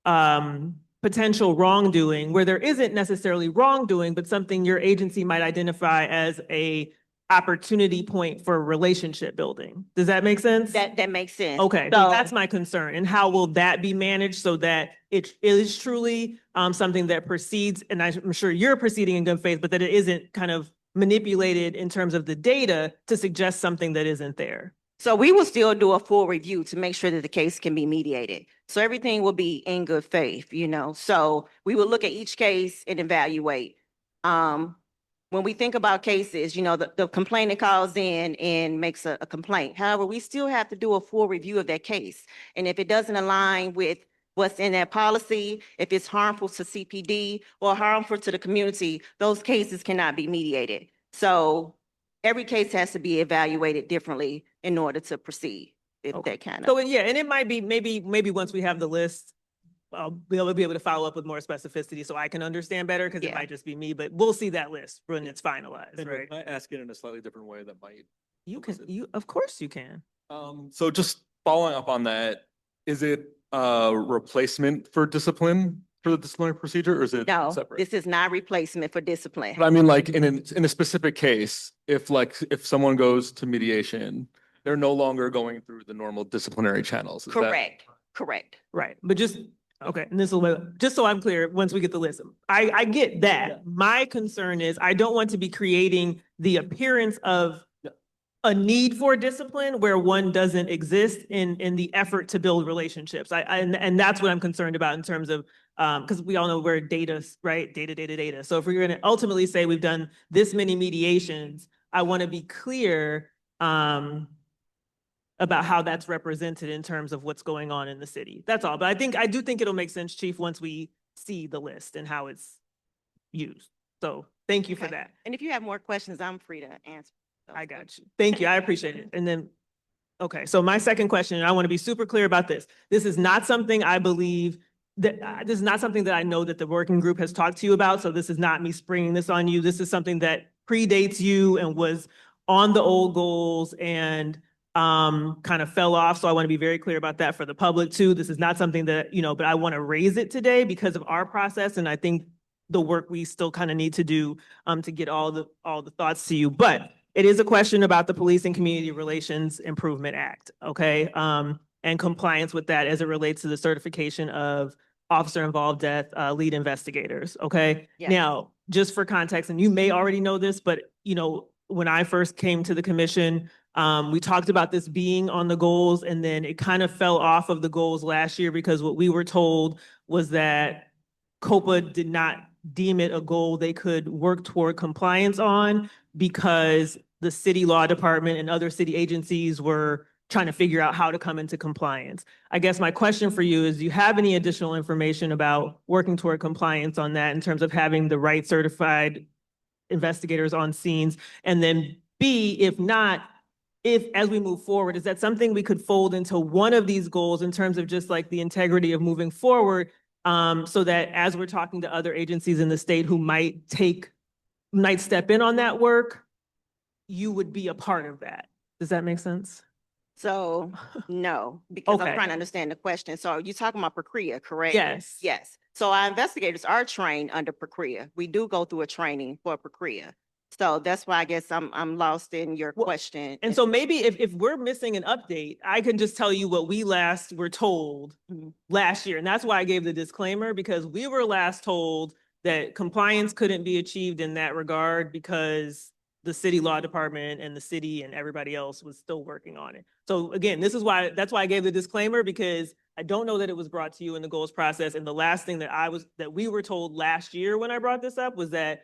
potential wrongdoing where there isn't necessarily wrongdoing, but something your agency might identify as a opportunity point for relationship building. Does that make sense? That makes sense. Okay, so that's my concern. And how will that be managed so that it is truly something that proceeds, and I'm sure you're proceeding in good faith, but that it isn't kind of manipulated in terms of the data to suggest something that isn't there? So we will still do a full review to make sure that the case can be mediated. So everything will be in good faith, So we will look at each case and evaluate. When we think about cases, the complainant calls in and makes a complaint. However, we still have to do a full review of that case. And if it doesn't align with what's in that policy, if it's harmful to CPD or harmful to the community, those cases cannot be mediated. So every case has to be evaluated differently in order to proceed. That kind of. So, yeah, and it might be, maybe once we have the list, I'll be able to follow up with more specificity so I can understand better, because it Yeah. might just be me, but we'll see that list when it's finalized, And right? can I ask it in a slightly different way that might? Of course you can. So just following up on that, is it a replacement for discipline for the disciplinary procedure, or is it No, separate? this is not replacement for discipline. But I mean, like in a specific case, if someone goes to mediation, they're no longer going through the normal disciplinary channels. Is that- Correct. Right, but okay, and just so I'm clear, once we get the list, I get that. Yeah. My concern is, I don't want to be creating the appearance of a need for discipline where one doesn't exist in the effort to build relationships. And that's what I'm concerned about in terms of, because we all know we're data, right? Data. So if we're gonna ultimately say we've done this many mediations, I want to be clear about how that's represented in terms of what's going on in the city. That's all. But I do think it'll make sense, Chief, once we see the list and how it's used. So thank you for Okay. that. And if you have more questions, I'm free to answer. those. I got you. Thank you. I appreciate it. And then, okay, so my second question, and I want to be super clear about this. This is not something I believe that, this is not something that I know that the working group has talked to you about. So this is not me springing this on you. This is something that predates you and was on the old goals and kind of fell off. So I want to be very clear about that for the public too. This is not something that, but I want to raise it today because of our process. And I think the work we still kind of need to do to get all the thoughts to you. But it is a question about the Police and Community Relations Improvement Act, okay? And compliance with that as it relates to the certification of officer-involved death lead investigators, okay? Yes. Now, just for context, and you may already know this, but when I first came to the commission, We talked about this being on the goals, and then it kind of fell off of the goals last year because what we were told was that COPA did not deem it a goal they could work toward compliance on because the city law department and other city agencies were trying to figure out how to come into compliance. I guess my question for you is, do you have any additional information about working toward compliance on that in terms of having the right certified investigators on scenes? And then B, if not, if as we move forward, is that something we could fold into one of these goals in terms of just like the integrity of moving forward, so that as we're talking to other agencies in the state who might step in on that work, you would be a part of that? Does that make sense? So, no, because I'm Okay. trying to understand the question. So you're talking about PRCREA, correct? Yes. Yes. So our investigators are trained under PRCREA. We do go through a training for PRCREA. So that's why I guess I'm lost in your question. And so maybe if we're missing an update, I can just tell you what we last were told last year. And that's why I gave the disclaimer, because we were last told that compliance couldn't be achieved in that regard because the city law department and the city and everybody else was still working on it. So again, that's why I gave the disclaimer, because I don't know that it was brought to you in the goals process. And the last thing that we were told last year when I brought this up was that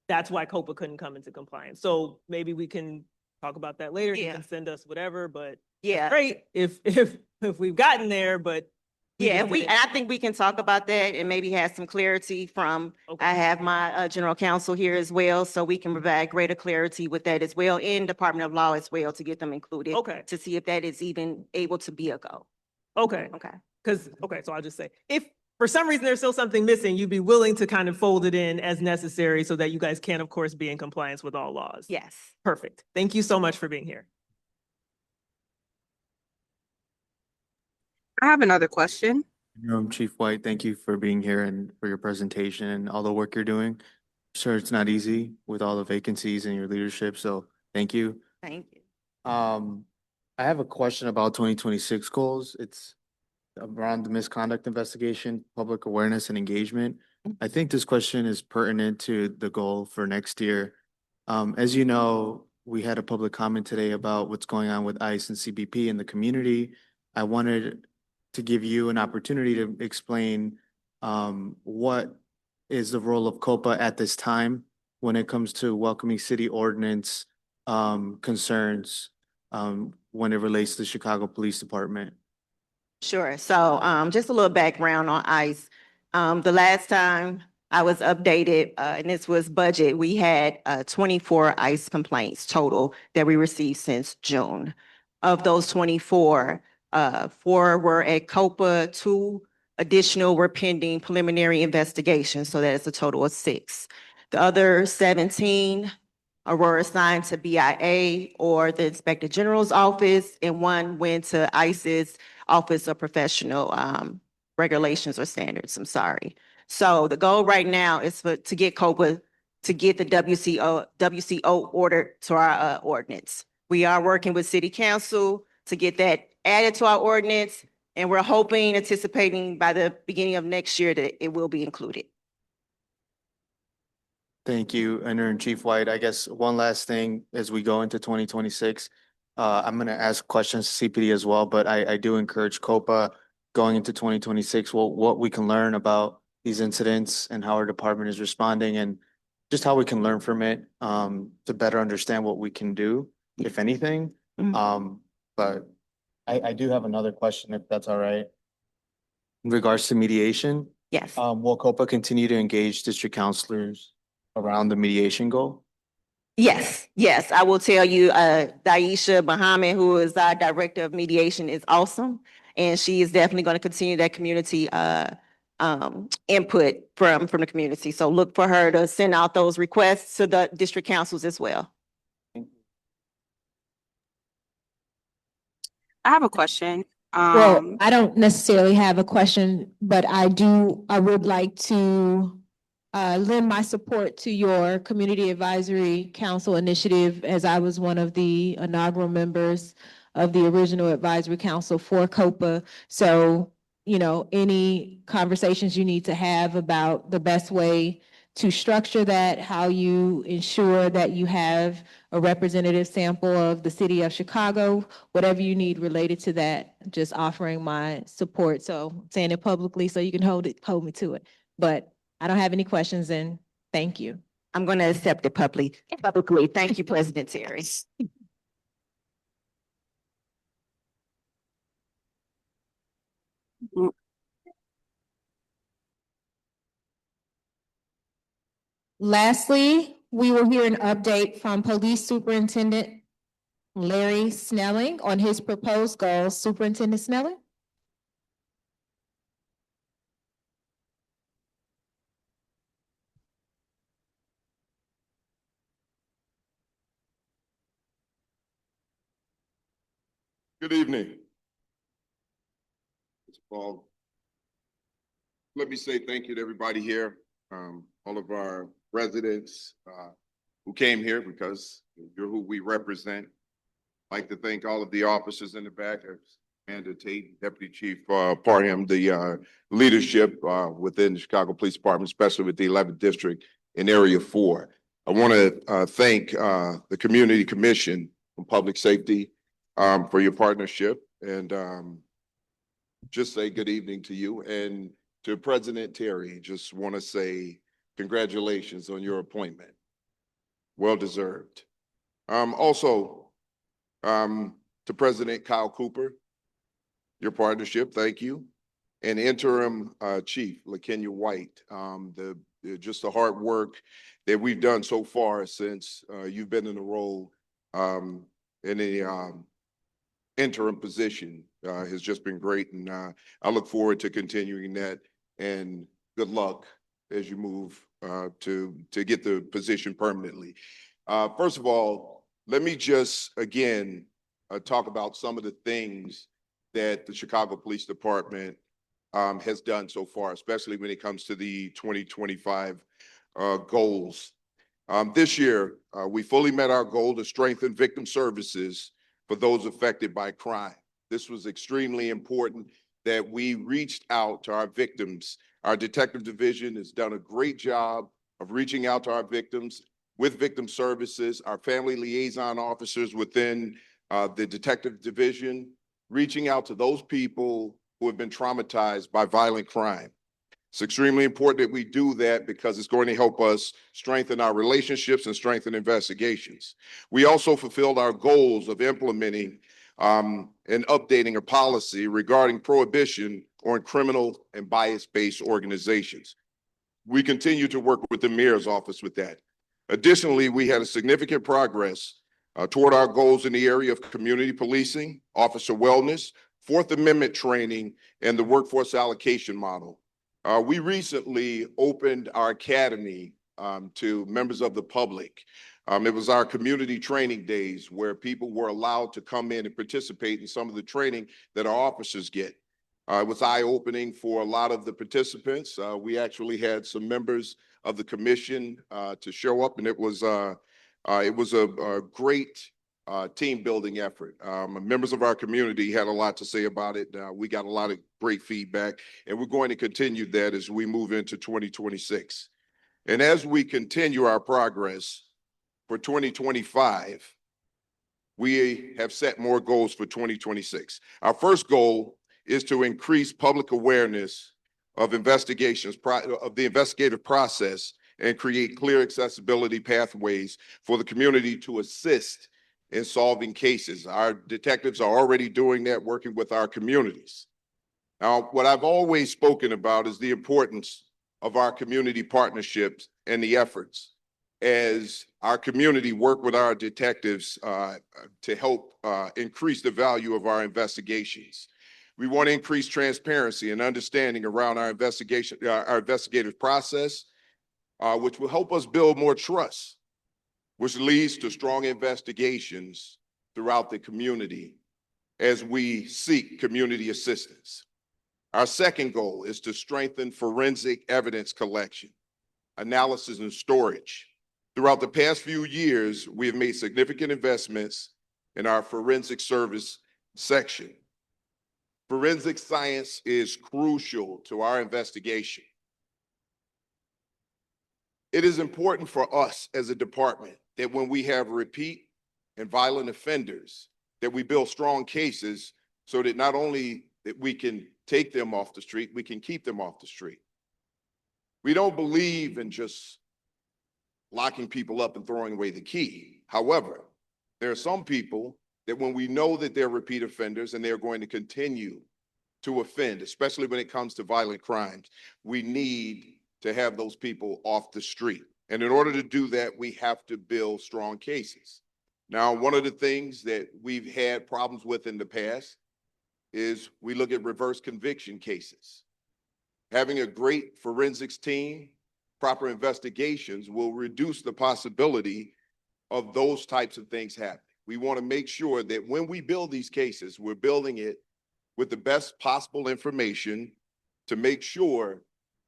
that's why COPA couldn't come into compliance. So maybe we can talk about that later. You Yeah. can send us whatever, but Yeah. great if we've gotten there, but Yeah, just and didn't- I think we can talk about that and maybe have some clarity from, Okay. I have my general counsel here as well, so we can provide greater clarity with that as well, in Department of Law as well, to get them included. Okay. To see if that is even able to be a go. Okay. Okay. So I'll just say, if for some reason there's still something missing, you'd be willing to kind of fold it in as necessary so that you guys can, of course, be in compliance with all laws. Yes. Perfect. Thank you so much for being here. I have another question. Chief White, thank you for being here and for your presentation and all the work you're doing. Sure, it's not easy with all the vacancies in your leadership, so thank you. Thank you. I have a question about 2026 goals. It's around the misconduct investigation, public awareness and engagement. I think this question is pertinent to the goal for next year. As you know, we had a public comment today about what's going on with ICE and CBP in the community. I wanted to give you an opportunity to explain what is the role of COPA at this time when it comes to welcoming city ordinance concerns when it relates to the Chicago Police Department. Sure. So just a little background on ICE. The last time I was updated, and this was budget, we had 24 ICE complaints total that we received since June. Of those 24, 4 were at COPA, 2 additional were pending preliminary investigations, so that is a total of 6. The other 17 were assigned to BIA or the Inspector General's office, and 1 went to ICE's Office of Professional Regulations or Standards, I'm sorry. So the goal right now is to get COPA, to get the WCO ordered to our ordinance. We are working with City Council to get that added to our ordinance, and we're hoping, anticipating by the beginning of next year that it will be included. Thank you, Interim Chief White. I guess one last thing as we go into 2026, I'm going to ask questions to CPD as well, but I do encourage COPA going into 2026, what we can learn about these incidents and how our department is responding and just how we can learn from it to better understand what we can do, if anything. But I do have another question, if that's all right. In regards to mediation, Yes. will COPA continue to engage district counselors around the mediation goal? Yes, yes, I will tell you, Daisha Muhammad, who is our Director of Mediation, is awesome. And she is definitely going to continue that community input from the community. So look for her to send out those requests to the district councils as well. I have a question. Well, I don't necessarily have a question, but I would like to lend my support to your Community Advisory Council initiative, as I was one of the inaugural members of the original advisory council for COPA. So, any conversations you need to have about the best way to structure that, how you ensure that you have a representative sample of the city of Chicago, whatever you need related to that, just offering my support. So saying it publicly so you can hold me to it. But I don't have any questions, and thank you. I'm going to accept it publicly. Thank you, President Terry. Lastly, we will hear an update from Police Superintendent Larry Snelling on his proposed goals. Superintendent Snelling? Good evening. Well, let me say thank you to everybody here, all of our residents who came here because you're who we represent. I'd like to thank all of the officers in the back, Amanda Tate, Deputy Chief Parham, the leadership within the Chicago Police Department, especially with the 11th District in Area 4. I want to thank the Community Commission on Public Safety for your partnership, and just say good evening to you. And to President Terry, just want to say congratulations on your appointment. Well deserved. Also, to President Kyle Cooper, your partnership, thank you. And Interim Chief LaKenya White, just the hard work that we've done so far since you've been in the role in the interim position has just been great, and I look forward to continuing that. And good luck as you move to get the position permanently. First of all, let me just again talk about some of the things that the Chicago Police Department has done so far, especially when it comes to the 2025 goals. This year, we fully met our goal to strengthen victim services for those affected by crime. This was extremely important that we reached out to our victims. Our detective division has done a great job of reaching out to our victims with victim services, our family liaison officers within the detective division, reaching out to those people who have been traumatized by violent crime. It's extremely important that we do that because it's going to help us strengthen our relationships and strengthen investigations. We also fulfilled our goals of implementing and updating a policy regarding prohibition on criminal and bias-based organizations. We continue to work with the mayor's office with that. Additionally, we had a significant progress toward our goals in the area of community policing, officer wellness, Fourth Amendment training, and the workforce allocation model. We recently opened our academy to members of the public. It was our community training days where people were allowed to come in and participate in some of the training that our officers get. It was eye-opening for a lot of the participants. We actually had some members of the commission to show up, and it was a great team building effort. Members of our community had a lot to say about it. We got a lot of great feedback, and we're going to continue that as we move into 2026. And as we continue our progress for 2025, we have set more goals for 2026. Our first goal is to increase public awareness of investigations, of the investigative process, and create clear accessibility pathways for the community to assist in solving cases. Our detectives are already doing that, working with our communities. Now, what I've always spoken about is the importance of our community partnerships and the efforts as our community work with our detectives to help increase the value of our investigations. We want to increase transparency and understanding around our investigative process, which will help us build more trust, which leads to strong investigations throughout the community as we seek community assistance. Our second goal is to strengthen forensic evidence collection, analysis, and storage. Throughout the past few years, we have made significant investments in our forensic service section. Forensic science is crucial to our investigation. It is important for us as a department that when we have repeat and violent offenders, that we build strong cases so that not only that we can take them off the street, we can keep them off the street. We don't believe in just locking people up and throwing away the key. However, there are some people that when we know that they're repeat offenders and they're going to continue to offend, especially when it comes to violent crimes, we need to have those people off the street. And in order to do that, we have to build strong cases. Now, one of the things that we've had problems with in the past is we look at reverse conviction cases. Having a great forensics team, proper investigations will reduce the possibility of those types of things happening. We want to make sure that when we build these cases, we're building it with the best possible information to make sure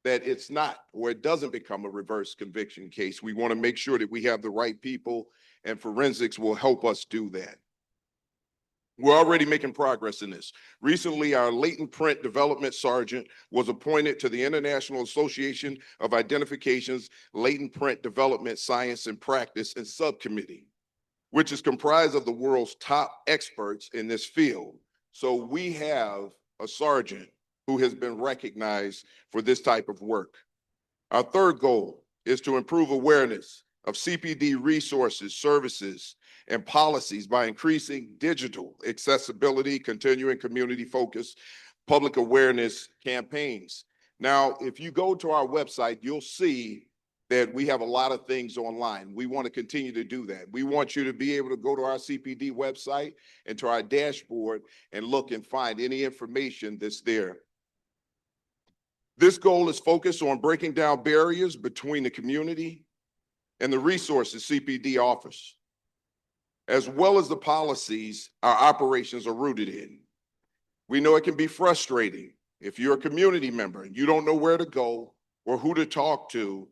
that it's not, or it doesn't become a reverse conviction case. We want to make sure that we have the right people, and forensics will help us do that. We're already making progress in this. Recently, our latent print development sergeant was appointed to the International Association of Identification's Latent Print Development Science and Practice and Subcommittee, which is comprised of the world's top experts in this field. So we have a sergeant who has been recognized for this type of work. Our third goal is to improve awareness of CPD resources, services, and policies by increasing digital accessibility, continuing community-focused public awareness campaigns. Now, if you go to our website, you'll see that we have a lot of things online. We want to continue to do that. We want you to be able to go to our CPD website and to our dashboard and look and find any information that's there. This goal is focused on breaking down barriers between the community and the resources CPD offers, as well as the policies our operations are rooted in. We know it can be frustrating if you're a community member and you don't know where to go or who to talk to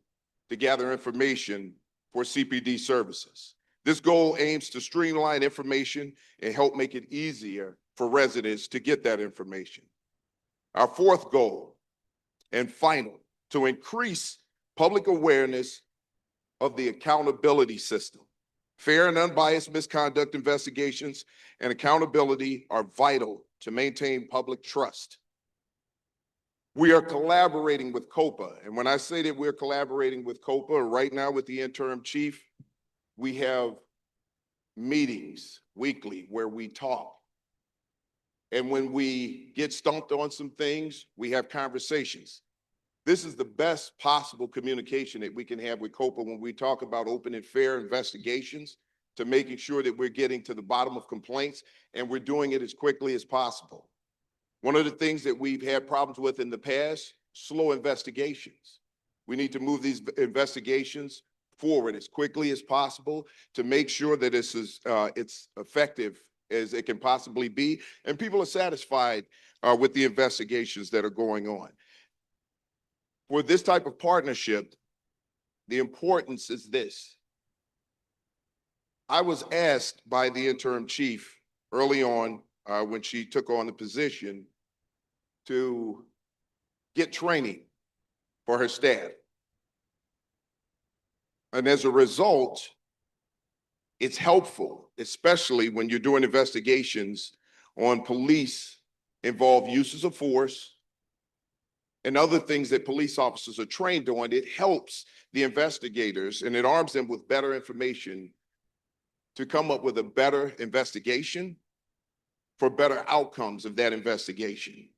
gather information for CPD services. This goal aims to streamline information and help make it easier for residents to get that information. Our fourth goal and final, to increase public awareness of the accountability system. Fair and unbiased misconduct investigations and accountability are vital to maintain public trust. We are collaborating with COPA. And when I say that we're collaborating with COPA right now with the interim chief, we have meetings weekly where we talk. And when we get stumped on some things, we have conversations. This is the best possible communication that we can have with COPA when we talk about open and fair investigations, to making sure that we're getting to the bottom of complaints and we're doing it as quickly as possible. One of the things that we've had problems with in the past, slow investigations. We need to move these investigations forward as quickly as possible to make sure that it's effective as it can possibly be, and people are satisfied with the investigations that are going on. For this type of partnership, the importance is this. I was asked by the interim chief early on when she took on the position to get training for her staff. And as a result, it's helpful, especially when you're doing investigations on police-involved uses of force and other things that police officers are trained on. It helps the investigators and it arms them with better information to come up with a better investigation for better outcomes of that investigation.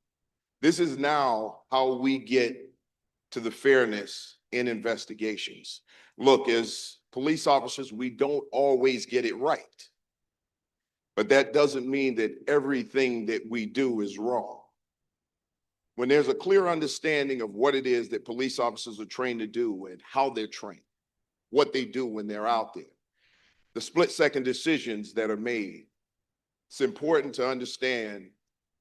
This is now how we get to the fairness in investigations. Look, as police officers, we don't always get it right, but that doesn't mean that everything that we do is wrong. When there's a clear understanding of what it is that police officers are trained to do and how they're trained, what they do when they're out there, the split-second decisions that are made, it's important to understand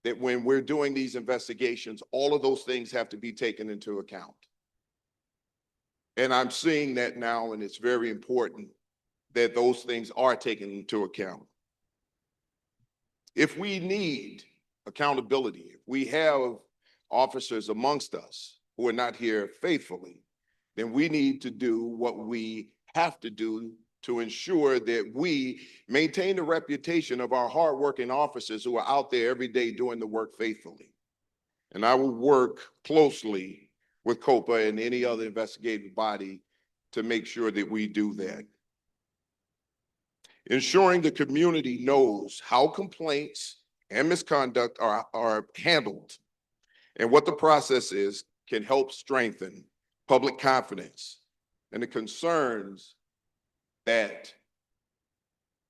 that when we're doing these investigations, all of those things have to be taken into account. And I'm seeing that now, and it's very important that those things are taken into account. If we need accountability, if we have officers amongst us who are not here faithfully, then we need to do what we have to do to ensure that we maintain the reputation of our hardworking officers who are out there every day doing the work faithfully. And I will work closely with COPA and any other investigative body to make sure that we do that. Ensuring the community knows how complaints and misconduct are handled and what the process is can help strengthen public confidence and the concerns that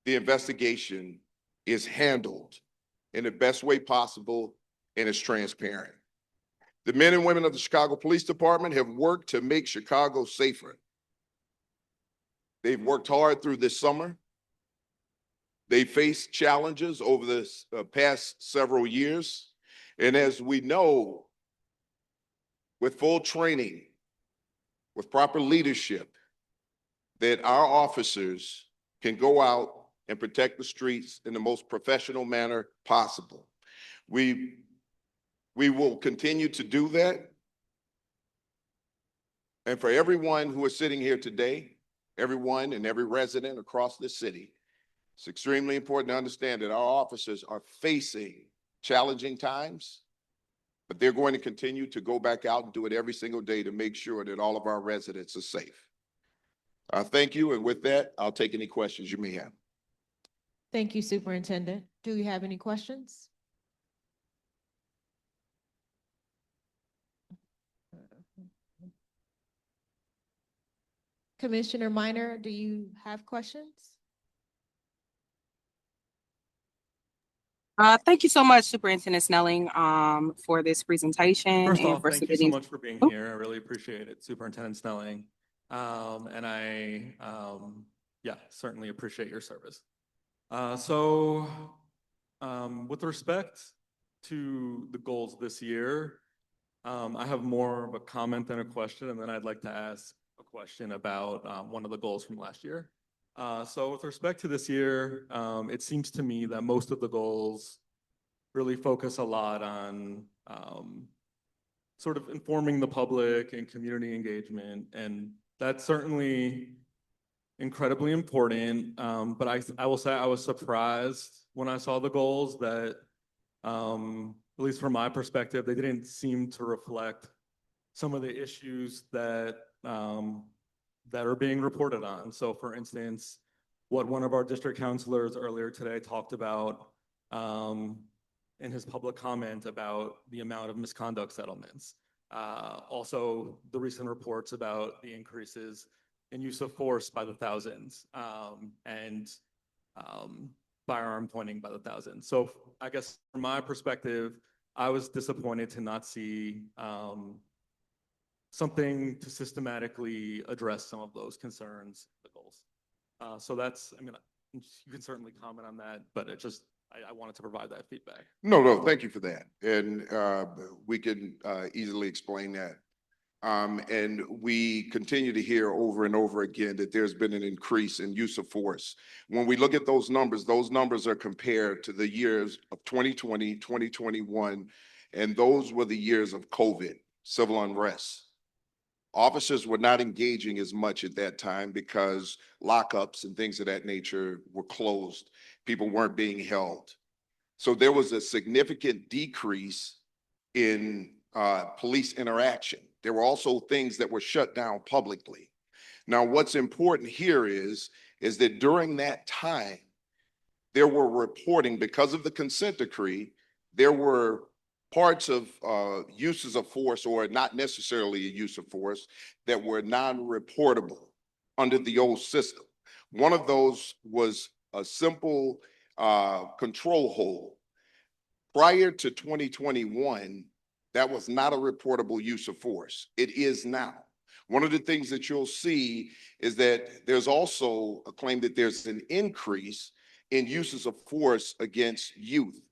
the investigation is handled in the best way possible and is transparent. The men and women of the Chicago Police Department have worked to make Chicago safer. They've worked hard through this summer. They faced challenges over this past several years. And as we know, with full training, with proper leadership, that our officers can go out and protect the streets in the most professional manner possible. We will continue to do that. And for everyone who is sitting here today, everyone and every resident across the city, it's extremely important to understand that our officers are facing challenging times, but they're going to continue to go back out and do it every single day to make sure that all of our residents are safe. Thank you, and with that, I'll take any questions you may have. Thank you, Superintendent. Do you have any questions? Commissioner Minor, do you have questions? Thank you so much, Superintendent Snelling, for this presentation. First and off, for thank you so submitting- much for being Oh. here. I really appreciate it, Superintendent Snelling. And I, yeah, certainly appreciate your service. With respect to the goals this year, I have more of a comment than a question, and then I'd like to ask a question about one of the goals from last year. So with respect to this year, it seems to me that most of the goals really focus a lot on sort of informing the public and community engagement, and that's certainly incredibly important. But I will say I was surprised when I saw the goals that, at least from my perspective, they didn't seem to reflect some of the issues that that are being reported on. So for instance, what one of our district counselors earlier today talked about in his public comment about the amount of misconduct settlements. Also, the recent reports about the increases in use of force by the thousands and firearm pointing by the thousands. So I guess from my perspective, I was disappointed to not see something to systematically address some of those concerns, the goals. So that's, I mean, you can certainly comment on that, but it just, I wanted to provide that feedback. No, thank you for that. And we can easily explain that. And we continue to hear over and over again that there's been an increase in use of force. When we look at those numbers are compared to the years of 2020, 2021, and those were the years of COVID, civil unrest. Officers were not engaging as much at that time because lockups and things of that nature were closed. People weren't being held. So there was a significant decrease in police interaction. There were also things that were shut down publicly. Now, what's important here is that during that time, there were reporting, because of the consent decree, there were parts of uses of force, or not necessarily a use of force, that were non-reportable under the old system. One of those was a simple control hold. Prior to 2021, that was not a reportable use of force. It is now. One of the things that you'll see is that there's also a claim that there's an increase in uses of force against youth.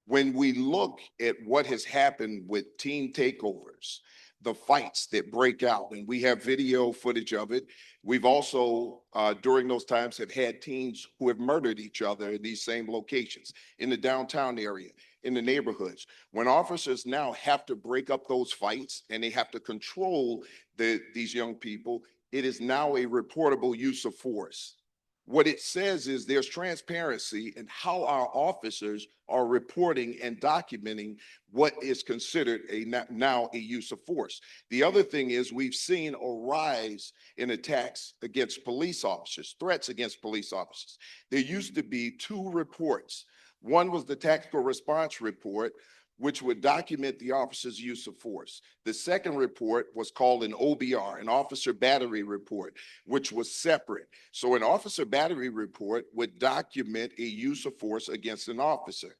When we look at what has happened with teen takeovers, the fights that break out, and we have video footage of it. We've also, during those times, have had teens who have murdered each other in these same locations in the downtown area. in the neighborhoods. When officers now have to break up those fights and they have to control these young people, it is now a reportable use of force. What it says is there's transparency in how our officers are reporting and documenting what is considered now a use of force. The other thing is we've seen a rise in attacks against police officers, threats against police officers. There used to be 2 reports. One was the tactical response report, which would document the officer's use of force. The second report was called an OBR, an officer battery report, which was separate. So an officer battery report would document a use of force against an officer.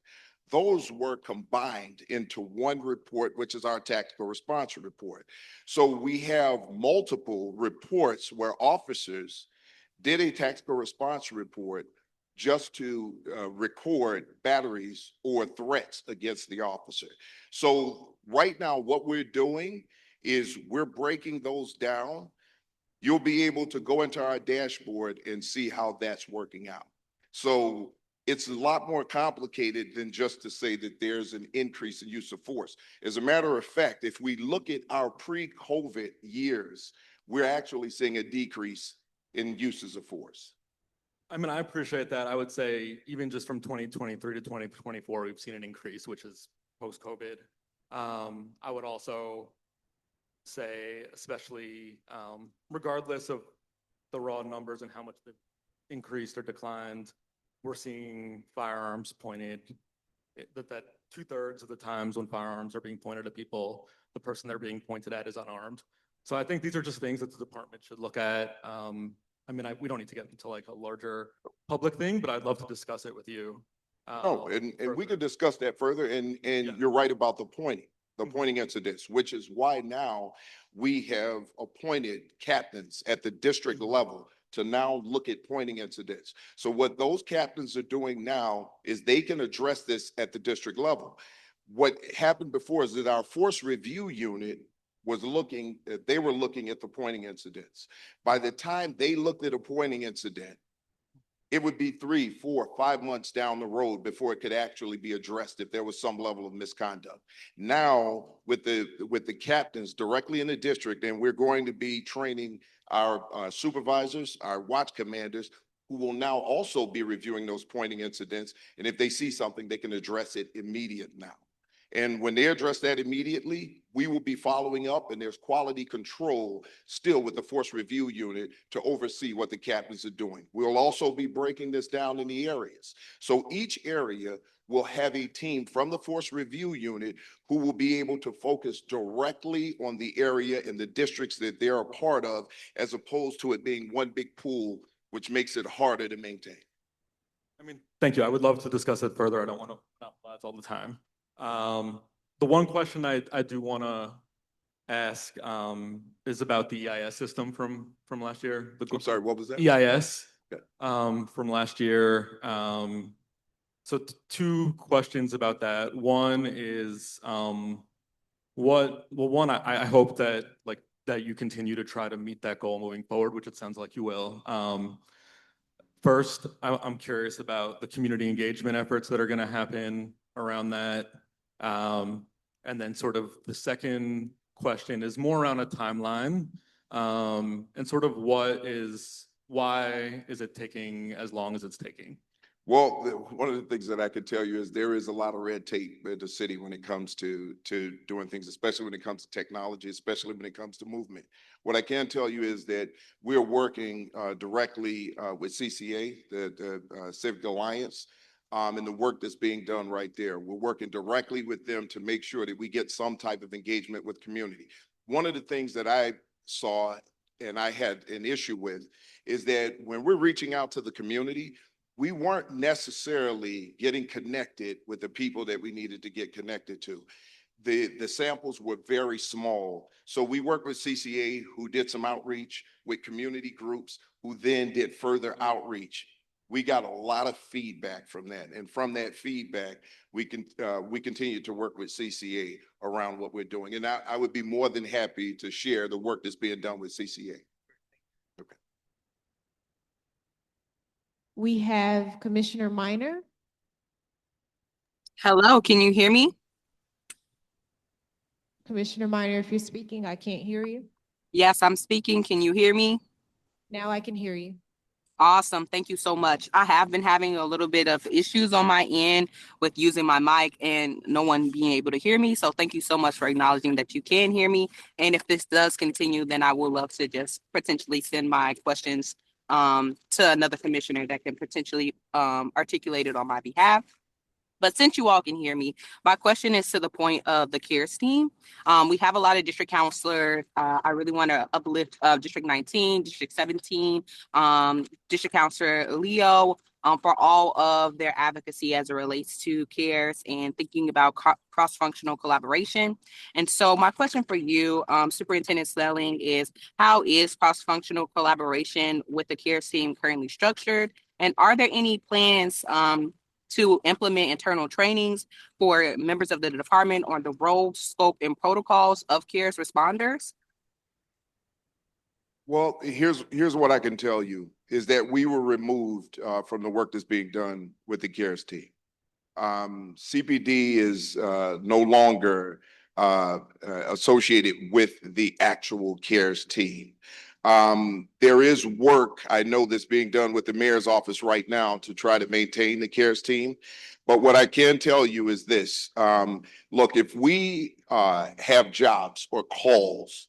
Those were combined into one report, which is our tactical response report. So we have multiple reports where officers did a tactical response report just to record batteries or threats against the officer. So right now, what we're doing is we're breaking those down. You'll be able to go into our dashboard and see how that's working out. So it's a lot more complicated than just to say that there's an increase in use of force. As a matter of fact, if we look at our pre-COVID years, we're actually seeing a decrease in uses of force. I mean, I appreciate that. I would say even just from 2023 to 2024, we've seen an increase, which is post-COVID. I would also say, especially regardless of the raw numbers and how much they've increased or declined, we're seeing firearms pointed, that 2/3 of the times when firearms are being pointed at people, the person they're being pointed at is unarmed. So I think these are just things that the department should look at. I mean, we don't need to get into like a larger public thing, but I'd love to discuss it with you. Oh, and we could discuss that further. And you're right about the pointing incidents, which is why now we have appointed captains at the district level to now look at pointing incidents. So what those captains are doing now is they can address this at the district level. What happened before is that our force review unit was looking at the pointing incidents. By the time they looked at a pointing incident, it would be 3, 4, 5 months down the road before it could actually be addressed if there was some level of misconduct. Now, with the captains directly in the district, and we're going to be training our supervisors, our watch commanders, who will now also be reviewing those pointing incidents. And if they see something, they can address it immediately now. And when they address that immediately, we will be following up, and there's quality control still with the force review unit to oversee what the captains are doing. We'll also be breaking this down in the areas. So each area will have a team from the force review unit who will be able to focus directly on the area and the districts that they're a part of, as opposed to it being one big pool, which makes it harder to maintain. I mean, thank you. I would love to discuss it further. I don't want to monopolize all the time. The one question I do want to ask is about the EIS system from last year. I'm sorry, what was that? EIS Okay. From last year. So 2 questions about that. One is one, I hope that that you continue to try to meet that goal moving forward, which it sounds like you will. First, I'm curious about the community engagement efforts that are going to happen around that. And then sort of the second question is more around a timeline, and sort of why is it taking as long as it's taking? Well, one of the things that I could tell you is there is a lot of red tape in the city when it comes to doing things, especially when it comes to technology, especially when it comes to movement. What I can tell you is that we're working directly with CCA, the Civic Alliance, and the work that's being done right there. We're working directly with them to make sure that we get some type of engagement with community. One of the things that I saw and I had an issue with is that when we're reaching out to the community, we weren't necessarily getting connected with the people that we needed to get connected to. The samples were very small. So we worked with CCA, who did some outreach with community groups, who then did further outreach. We got a lot of feedback from that. And from that feedback, we continue to work with CCA around what we're doing. And I would be more than happy to share the work that's being done with CCA. Okay. We have Commissioner Minor. Hello, can you hear me? Commissioner Minor, if you're speaking, I can't hear you. Yes, I'm speaking. Can you hear me? Now I can hear you. Awesome. Thank you so much. I have been having a little bit of issues on my end with using my mic and no one being able to hear me. So thank you so much for acknowledging that you can hear me. And if this does continue, then I would love to just potentially send my questions to another commissioner that can potentially articulate it on my behalf. But since you all can hear me, my question is to the point of the CARES team. We have a lot of district counselors. I really want to uplift District 19, District 17, District Counselor Leo for all of their advocacy as it relates to CARES and thinking about cross-functional collaboration. And so my question for you, Superintendent Snelling, is how is cross-functional collaboration with the CARES team currently structured? And are there any plans to implement internal trainings for members of the department on the role, scope, and protocols of CARES responders? Well, here's what I can tell you is that we were removed from the work that's being done with the CARES team. CPD is no longer associated with the actual CARES team. There is work I know that's being done with the mayor's office right now to try to maintain the CARES team. But what I can tell you is this. Look, if we have jobs or calls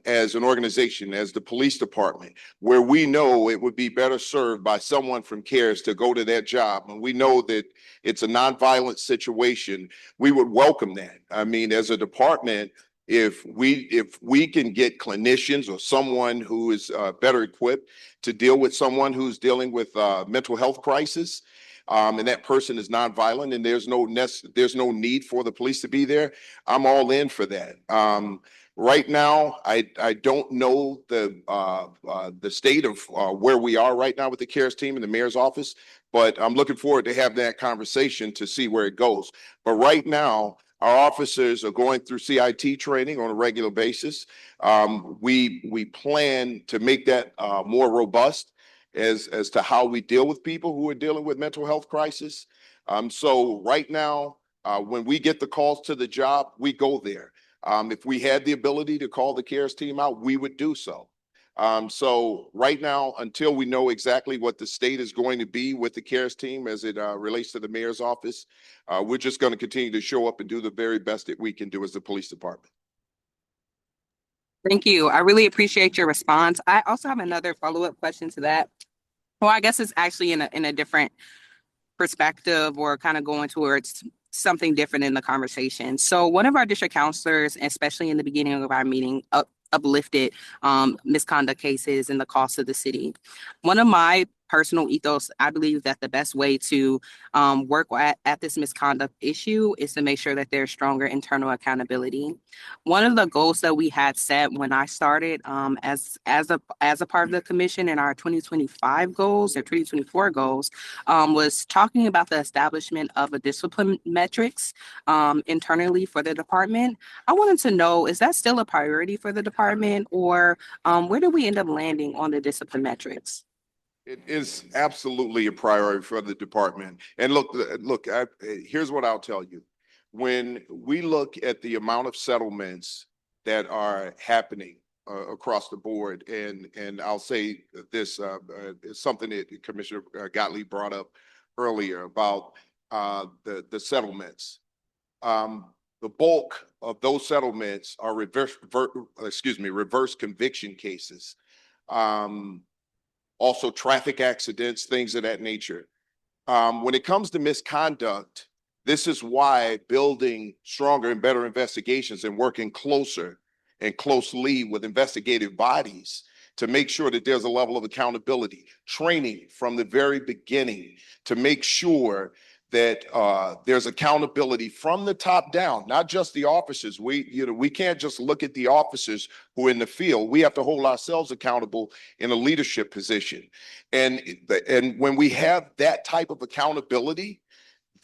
as an organization, as the police department, where we know it would be better served by someone from CARES to go to that job, and we know that it's a nonviolent situation, we would welcome that. I mean, as a department, if we can get clinicians or someone who is better equipped to deal with someone who's dealing with mental health crisis, and that person is nonviolent, and there's no need for the police to be there, I'm all in for that. Right now, I don't know the state of where we are right now with the CARES team in the mayor's office, but I'm looking forward to have that conversation to see where it goes. But right now, our officers are going through CIT training on a regular basis. We plan to make that more robust as to how we deal with people who are dealing with mental health crisis. So right now, when we get the calls to the job, we go there. If we had the ability to call the CARES team out, we would do so. So right now, until we know exactly what the state is going to be with the CARES team as it relates to the mayor's office, we're just going to continue to show up and do the very best that we can do as the police department. Thank you. I really appreciate your response. I also have another follow-up question to that. Well, I guess it's actually in a different perspective or kind of going towards something different in the conversation. So one of our district counselors, especially in the beginning of our meeting, uplifted misconduct cases and the cost of the city. One of my personal ethos, I believe that the best way to work at this misconduct issue is to make sure that there's stronger internal accountability. One of the goals that we had set when I started as a part of the commission in our 2025 goals or 2024 goals was talking about the establishment of a discipline metrics internally for the department. I wanted to know, is that still a priority for the department, or where do we end up landing on the discipline metrics? It is absolutely a priority for the department. And look, here's what I'll tell you. When we look at the amount of settlements that are happening across the board, and I'll say this is something that Commissioner Gottlieb brought up earlier about the settlements. The bulk of those settlements are reverse conviction cases. Also traffic accidents, things of that nature. When it comes to misconduct, this is why building stronger and better investigations and working closer and closely with investigative bodies to make sure that there's a level of accountability, training from the very beginning to make sure that there's accountability from the top down, not just the officers. We can't just look at the officers who are in the field. We have to hold ourselves accountable in a leadership position. And when we have that type of accountability,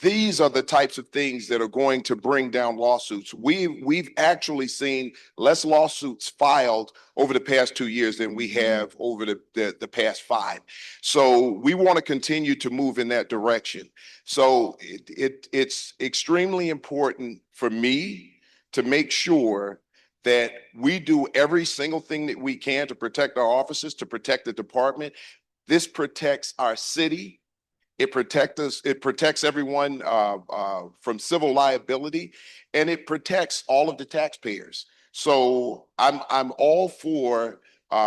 these are the types of things that are going to bring down lawsuits. We've actually seen less lawsuits filed over the past 2 years than we have over the past 5. So we want to continue to move in that direction. So it's extremely important for me to make sure that we do every single thing that we can to protect our officers, to protect the department. This protects our city. It protects us. It protects everyone from civil liability, and it protects all of the taxpayers. So I'm all for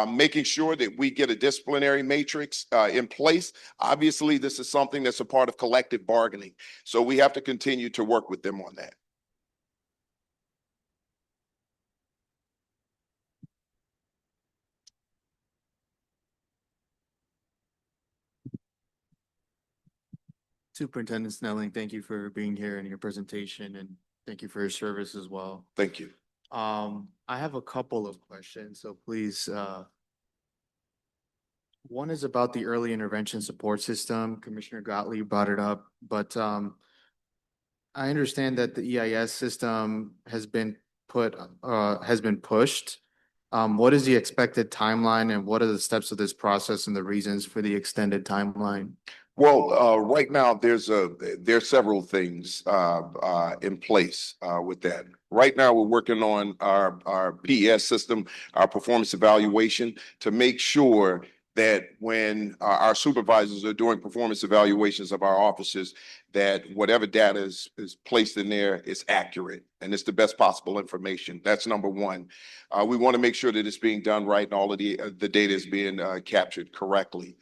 making sure that we get a disciplinary matrix in place. Obviously, this is something that's a part of collective bargaining, so we have to continue to work with them on that. Superintendent Snelling, thank you for being here and your presentation, and thank you for your service as well. Thank you. I have a couple of questions, so please, one is about the early intervention support system. Commissioner Gottlieb brought it up, but I understand that the EIS system has been pushed. What is the expected timeline, and what are the steps of this process and the reasons for the extended timeline? Well, right now there's several things in place with that. Right now, we're working on our PES system, our performance evaluation, to make sure that when our supervisors are doing performance evaluations of our officers, that whatever data is placed in there is accurate and it's the best possible information. That's number one. We want to make sure that it's being done right and all of the data is being captured correctly.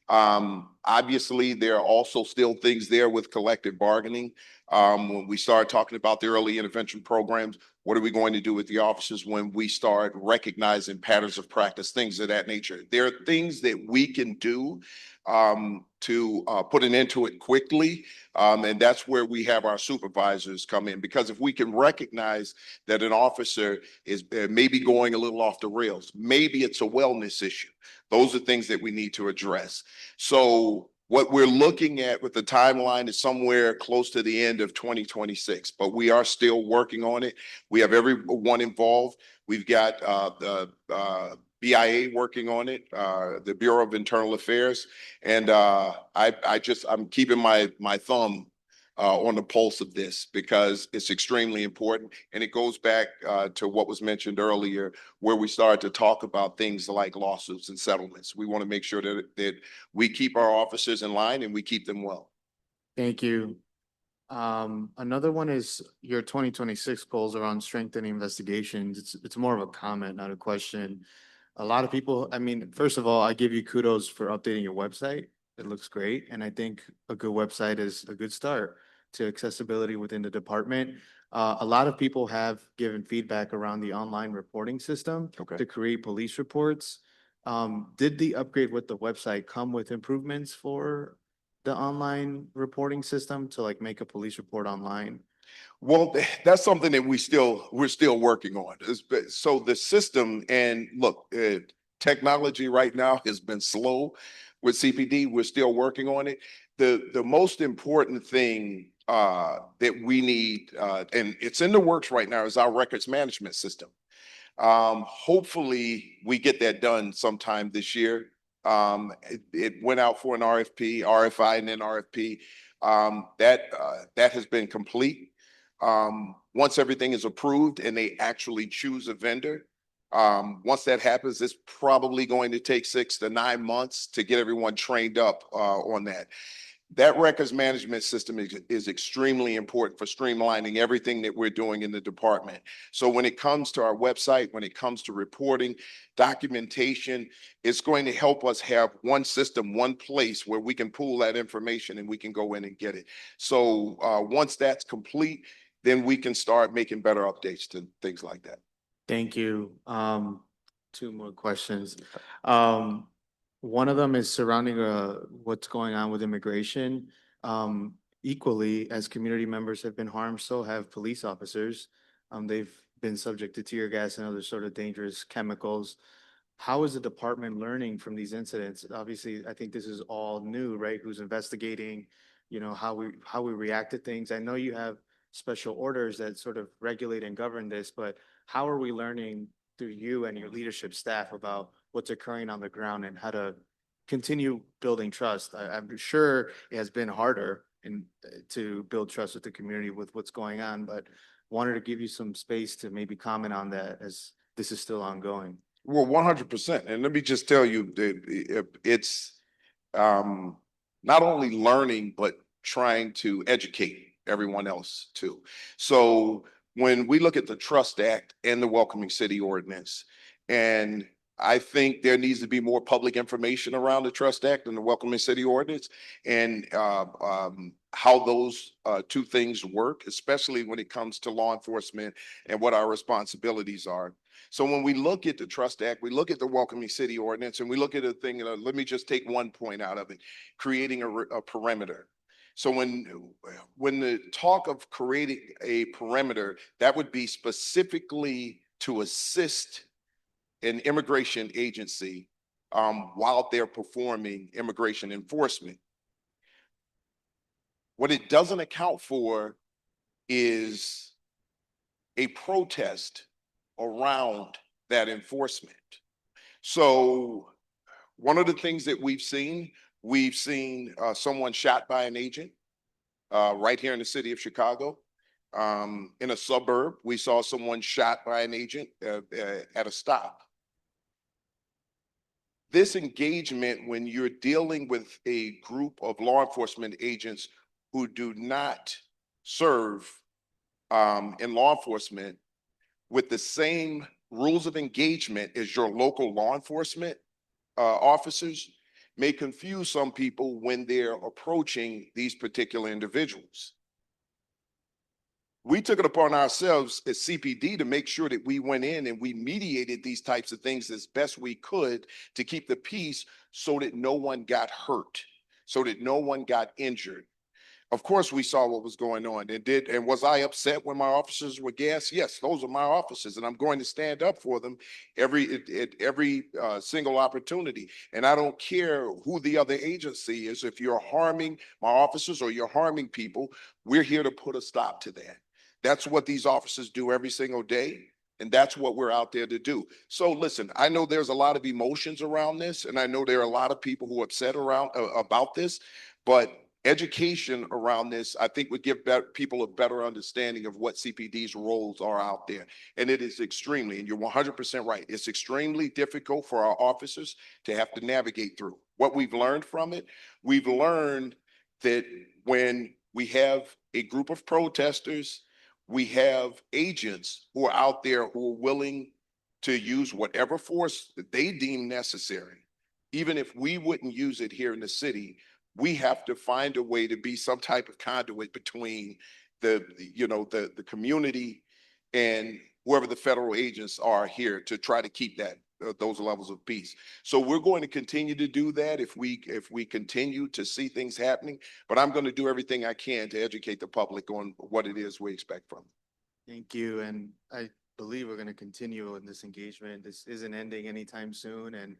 Obviously, there are also still things there with collective bargaining. When we start talking about the early intervention programs, what are we going to do with the officers when we start recognizing patterns of practice, things of that nature? There are things that we can do to put an end to it quickly. And that's where we have our supervisors come in, because if we can recognize that an officer is maybe going a little off the rails, maybe it's a wellness issue. Those are things that we need to address. So what we're looking at with the timeline is somewhere close to the end of 2026, but we are still working on it. We have everyone involved. We've got the BIA working on it, the Bureau of Internal Affairs, and I'm keeping my thumb on the pulse of this because it's extremely important, and it goes back to what was mentioned earlier, where we started to talk about things like lawsuits and settlements. We want to make sure that we keep our officers in line and we keep them well. Thank you. Another one is your 2026 goals around strengthening investigations. It's more of a comment, not a question. A lot of people, I mean, first of all, I give you kudos for updating your website. It looks great, and I think a good website is a good start to accessibility within the department. A lot of people have given feedback around the online reporting system to create police reports. Did the upgrade with the website come with improvements for the online reporting system to like make a police report online? Well, that's something that we're still working on. So the system, and look, technology right now has been slow with CPD. We're still working on it. The most important thing that we need, and it's in the works right now, is our records management system. Hopefully we get that done sometime this year. It went out for an RFP, RFI, and then RFP. That has been complete. Once everything is approved and they actually choose a vendor, once that happens, it's probably going to take 6 to 9 months to get everyone trained up on that. That records management system is extremely important for streamlining everything that we're doing in the department. So when it comes to our website, when it comes to reporting, documentation, it's going to help us have one system, one place where we can pull that information and we can go in and get it. So once that's complete, then we can start making better updates to things like that. Thank you. 2 more questions. One of them is surrounding what's going on with immigration. Equally, as community members have been harmed, so have police officers. They've been subject to tear gas and other sort of dangerous chemicals. How is the department learning from these incidents? Obviously, I think this is all new, right? Who's investigating? you know, how we react to things. I know you have special orders that sort of regulate and govern this, but how are we learning through you and your leadership staff about what's occurring on the ground and how to continue building trust? I'm sure it has been harder to build trust with the community with what's going on, but wanted to give you some space to maybe comment on that as this is still ongoing. Well, 100%. And let me just tell you that it's not only learning, but trying to educate everyone else too. So when we look at the Trust Act and the Welcoming City Ordinance, and I think there needs to be more public information around the Trust Act and the Welcoming City Ordinance, and how those two things work, especially when it comes to law enforcement and what our responsibilities are. So when we look at the Trust Act, we look at the Welcoming City Ordinance, and we look at a thing, let me just take one point out of it, creating a perimeter. So when the talk of creating a perimeter, that would be specifically to assist an immigration agency while they're performing immigration enforcement. What it doesn't account for is a protest around that enforcement. So one of the things that we've seen someone shot by an agent right here in the city of Chicago. In a suburb, we saw someone shot by an agent at a stop. This engagement, when you're dealing with a group of law enforcement agents who do not serve in law enforcement with the same rules of engagement as your local law enforcement officers, may confuse some people when they're approaching these particular individuals. We took it upon ourselves as CPD to make sure that we went in and we mediated these types of things as best we could to keep the peace so that no one got hurt, so that no one got injured. Of course, we saw what was going on. And was I upset when my officers were gassed? Yes, those are my officers, and I'm going to stand up for them at every single opportunity. And I don't care who the other agency is. If you're harming my officers or you're harming people, we're here to put a stop to that. That's what these officers do every single day. And that's what we're out there to do. So listen, I know there's a lot of emotions around this, and I know there are a lot of people who are upset about this, but education around this, I think, would give people a better understanding of what CPD's roles are out there. And it is extremely, and you're 100% right, it's extremely difficult for our officers to have to navigate through. What we've learned from it, we've learned that when we have a group of protesters, we have agents who are out there who are willing to use whatever force that they deem necessary. Even if we wouldn't use it here in the city, we have to find a way to be some type of conduit between the community and whoever the federal agents are here to try to keep that those levels of peace. So we're going to continue to do that if we continue to see things happening, but I'm going to do everything I can to educate the public on what it is we expect from them. Thank you. And I believe we're going to continue in this engagement. This isn't ending anytime soon. And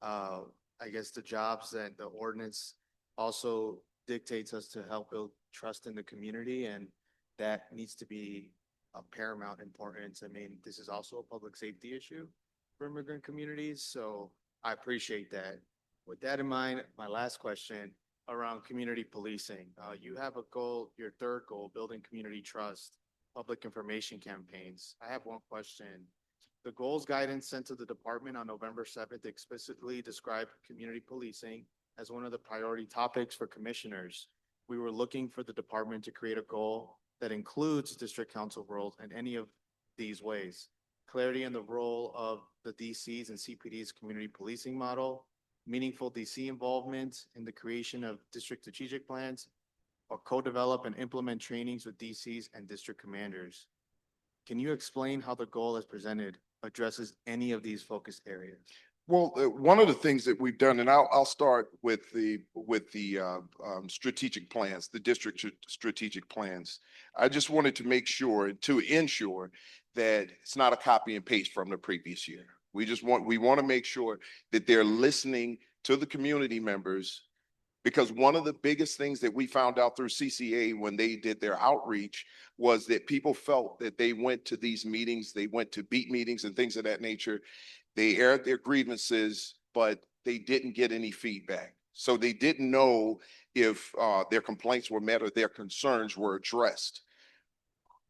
I guess the jobs that the ordinance also dictates us to help build trust in the community, and that needs to be of paramount importance. I mean, this is also a public safety issue for immigrant communities, so I appreciate that. With that in mind, my last question around community policing. You have a goal, your third goal, building community trust, public information campaigns. I have one question. The goals guidance sent to the department on November 7th explicitly described community policing as one of the priority topics for commissioners. We were looking for the department to create a goal that includes district council roles in any of these ways. Clarity in the role of the DCs and CPD's community policing model, meaningful DC involvement in the creation of district strategic plans, or co-develop and implement trainings with DCs and district commanders. Can you explain how the goal as presented addresses any of these focus areas? Well, one of the things that we've done, and I'll start with the strategic plans, the district strategic plans. I just wanted to make sure, to ensure that it's not a copy and paste from the previous year. We want to make sure that they're listening to the community members Because one of the biggest things that we found out through CCA when they did their outreach was that people felt that they went to these meetings, they went to beat meetings and things of that nature. They aired their grievances, but they didn't get any feedback. So they didn't know if their complaints were met or their concerns were addressed.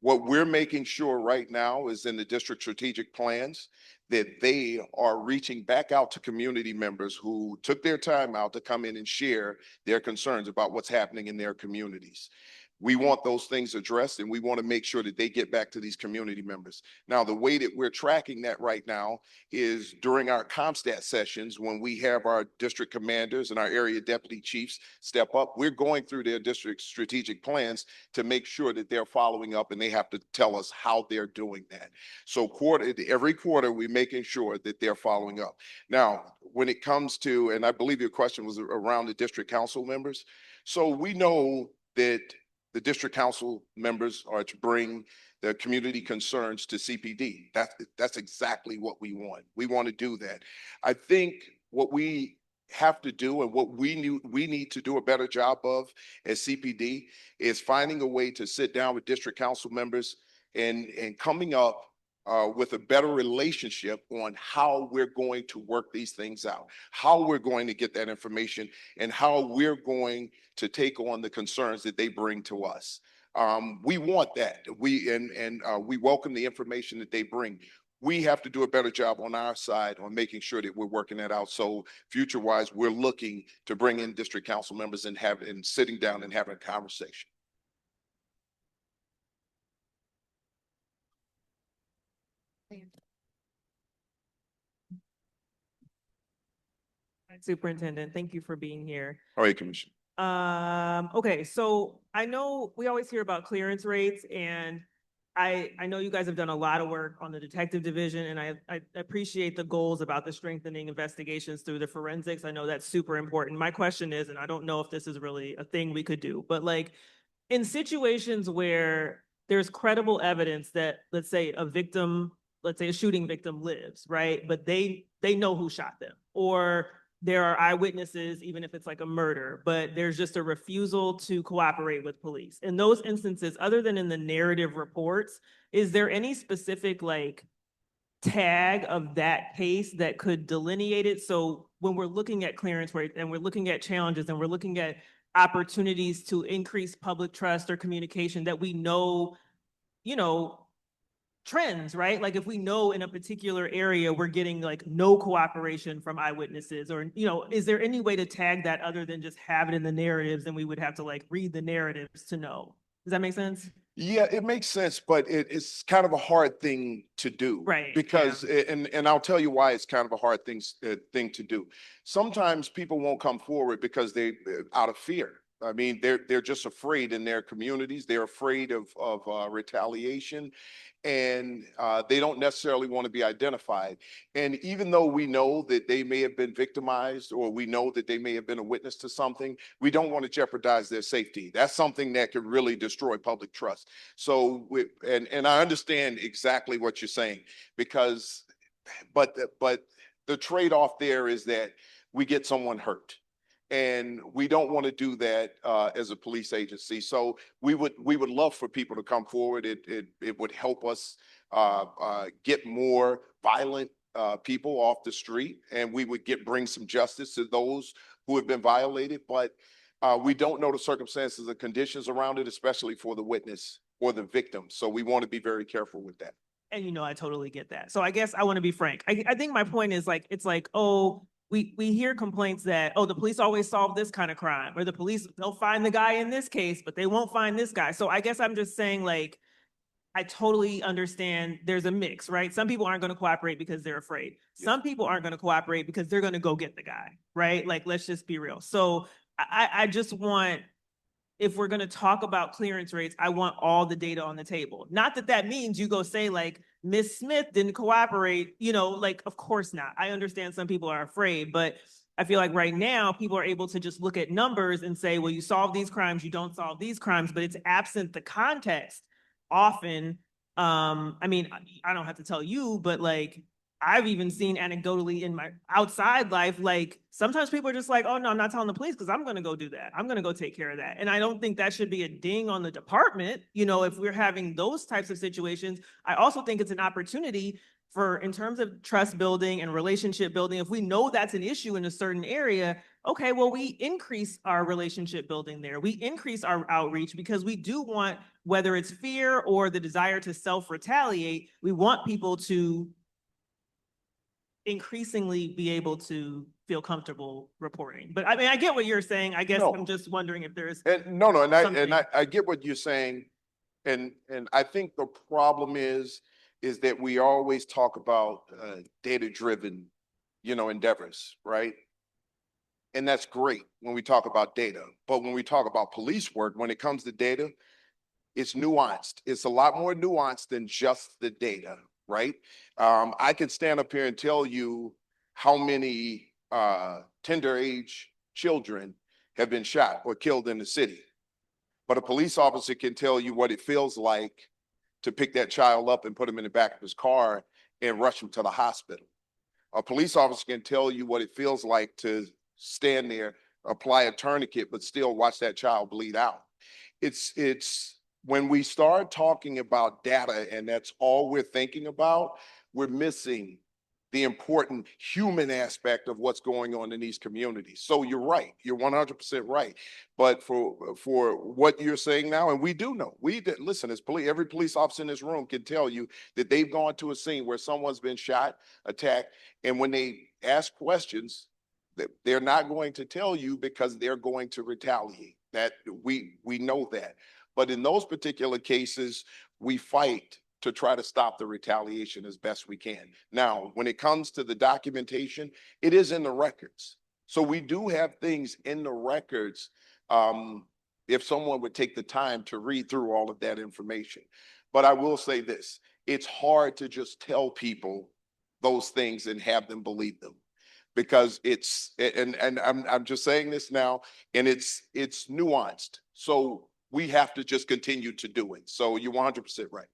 What we're making sure right now is in the district strategic plans that they are reaching back out to community members who took their time out to come in and share their concerns about what's happening in their communities. We want those things addressed, and we want to make sure that they get back to these community members. Now, the way that we're tracking that right now is during our ComStat sessions, when we have our district commanders and our area deputy chiefs step up, we're going through their district strategic plans to make sure that they're following up, and they have to tell us how they're doing that. So every quarter, we're making sure that they're following up. Now, when it comes to, and I believe your question was around the district council members. So we know that the district council members are to bring the community concerns to CPD. That's exactly what we want. We want to do that. I think what we have to do and what we need to do a better job of as CPD is finding a way to sit down with district council members and coming up with a better relationship on how we're going to work these things out, how we're going to get that information, and how we're going to take on the concerns that they bring to us. We want that. We welcome the information that they bring. We have to do a better job on our side on making sure that we're working that out. So future-wise, we're looking to bring in district council members and sitting down and having a conversation. Superintendent, thank you for being here. All right, Commissioner. Okay, so I know we always hear about clearance rates, and I know you guys have done a lot of work on the detective division, and I appreciate the goals about the strengthening investigations through the forensics. I know that's super important. My question is, and I don't know if this is really a thing we could do, but like in situations where there's credible evidence that, let's say a victim, let's say a shooting victim lives, right? But they know who shot them, or there are eyewitnesses, even if it's like a murder, but there's just a refusal to cooperate with police. In those instances, other than in the narrative reports, is there any specific like tag of that case that could delineate it? So when we're looking at clearance rate and we're looking at challenges and we're looking at opportunities to increase public trust or communication, that we know, trends, right? Like if we know in a particular area we're getting like no cooperation from eyewitnesses, or is there any way to tag that other than just have it in the narratives and we would have to like read the narratives to know? Does that make sense? Yeah, it makes sense, but it's kind of a hard thing to do. Right. Because, and I'll tell you why it's kind of a hard thing to do. Sometimes people won't come forward because they out of fear. I mean, they're just afraid in their communities. They're afraid of retaliation, and they don't necessarily want to be identified. And even though we know that they may have been victimized, or we know that they may have been a witness to something, we don't want to jeopardize their safety. That's something that could really destroy public trust. So, and I understand exactly what you're saying, because, but the trade-off there is that we get someone hurt. And we don't want to do that as a police agency. So we would love for people to come forward. It would help us get more violent people off the street, and we would bring some justice to those who have been violated. But we don't know the circumstances and conditions around it, especially for the witness or the victim. So we want to be very careful with that. And I totally get that. So I guess I want to be frank. I think my point is like, it's like, oh, we hear complaints that, oh, the police always solve this kind of crime, or the police, they'll find the guy in this case, but they won't find this guy. So I guess I'm just saying, like, I totally understand there's a mix, right? Some people aren't going to cooperate because they're afraid. Some people aren't going to cooperate because they're going to go get the guy, right? Like, let's just be real. So I just want, if we're going to talk about clearance rates, I want all the data on the table. Not that that means you go say like, Miss Smith didn't cooperate, like, of course not. I understand some people are afraid, but I feel like right now people are able to just look at numbers and say, well, you solve these crimes, you don't solve these crimes, but it's absent the context often. I mean, I don't have to tell you, but like, I've even seen anecdotally in my outside life, like sometimes people are just like, oh no, I'm not telling the police because I'm gonna go do that. I'm gonna go take care of that. And I don't think that should be a ding on the department. You know, if we're having those types of situations, I also think it's an opportunity for, in terms of trust building and relationship building, if we know that's an issue in a certain area, okay, well, we increase our relationship building there. We increase our outreach because we do want, whether it's fear or the desire to self-retaliate, we want people to increasingly be able to feel comfortable reporting. But I mean, I get what you're saying. I guess No. I'm just wondering if there's No, and something. I get what you're saying. And I think the problem is that we always talk about data-driven, endeavors, right? And that's great when we talk about data. But when we talk about police work, when it comes to data, it's nuanced. It's a lot more nuanced than just the data, right? I can stand up here and tell you how many tender age children have been shot or killed in the city. But a police officer can tell you what it feels like to pick that child up and put him in the back of his car and rush him to the hospital. A police officer can tell you what it feels like to stand there, apply a tourniquet, but still watch that child bleed out. It's when we start talking about data and that's all we're thinking about, we're missing the important human aspect of what's going on in these communities. So you're right. You're 100% right. But for what you're saying now, and we do know, listen, as police, every police officer in this room can tell you that they've gone to a scene where someone's been shot, attacked, and when they ask questions, they're not going to tell you because they're going to retaliate. That we know that. But in those particular cases, we fight to try to stop the retaliation as best we can. Now, when it comes to the documentation, it is in the records. So we do have things in the records if someone would take the time to read through all of that information. But I will say this, it's hard to just tell people those things and have them believe them. Because it's, and I'm just saying this now, and it's nuanced. So we have to just continue to do it. So you're 100% right.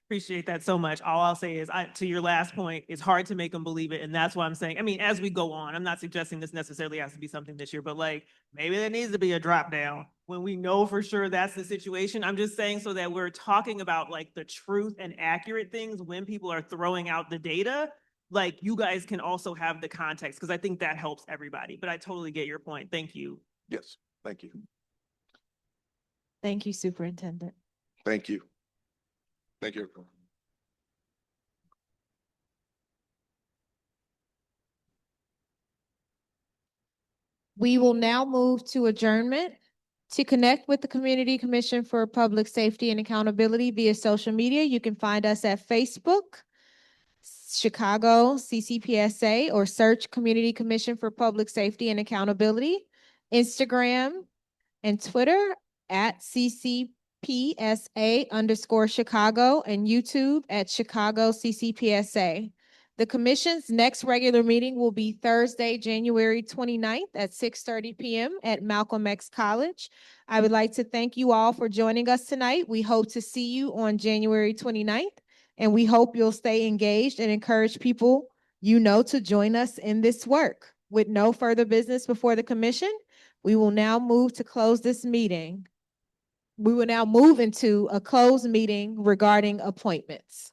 Appreciate that so much. All I'll say is, to your last point, it's hard to make them believe it. And that's why I'm saying, I mean, as we go on, I'm not suggesting this necessarily has to be something this year, but like, maybe there needs to be a drop down when we know for sure that's the situation. I'm just saying so that we're talking about like the truth and accurate things when people are throwing out the data, like you guys can also have the context, because I think that helps everybody. But I totally get your point. Thank you. Yes, thank you. Thank you, Superintendent. Thank you. Thank you. We will now move to adjournment. To connect with the Community Commission for Public Safety and Accountability via social media, you can find us at Facebook, Chicago CCPSA, or search Community Commission for Public Safety and Accountability, Instagram and Twitter at CCPSA_Chicago, and YouTube at Chicago CCPSA. The commission's next regular meeting will be Thursday, January 29th at 6:30 p.m. at Malcolm X College. I would like to thank you all for joining us tonight. We hope to see you on January 29th, and we hope you'll stay engaged and encourage people you know to join us in this work. With no further business before the commission, we will now move to close this meeting. We will now move into a closed meeting regarding appointments.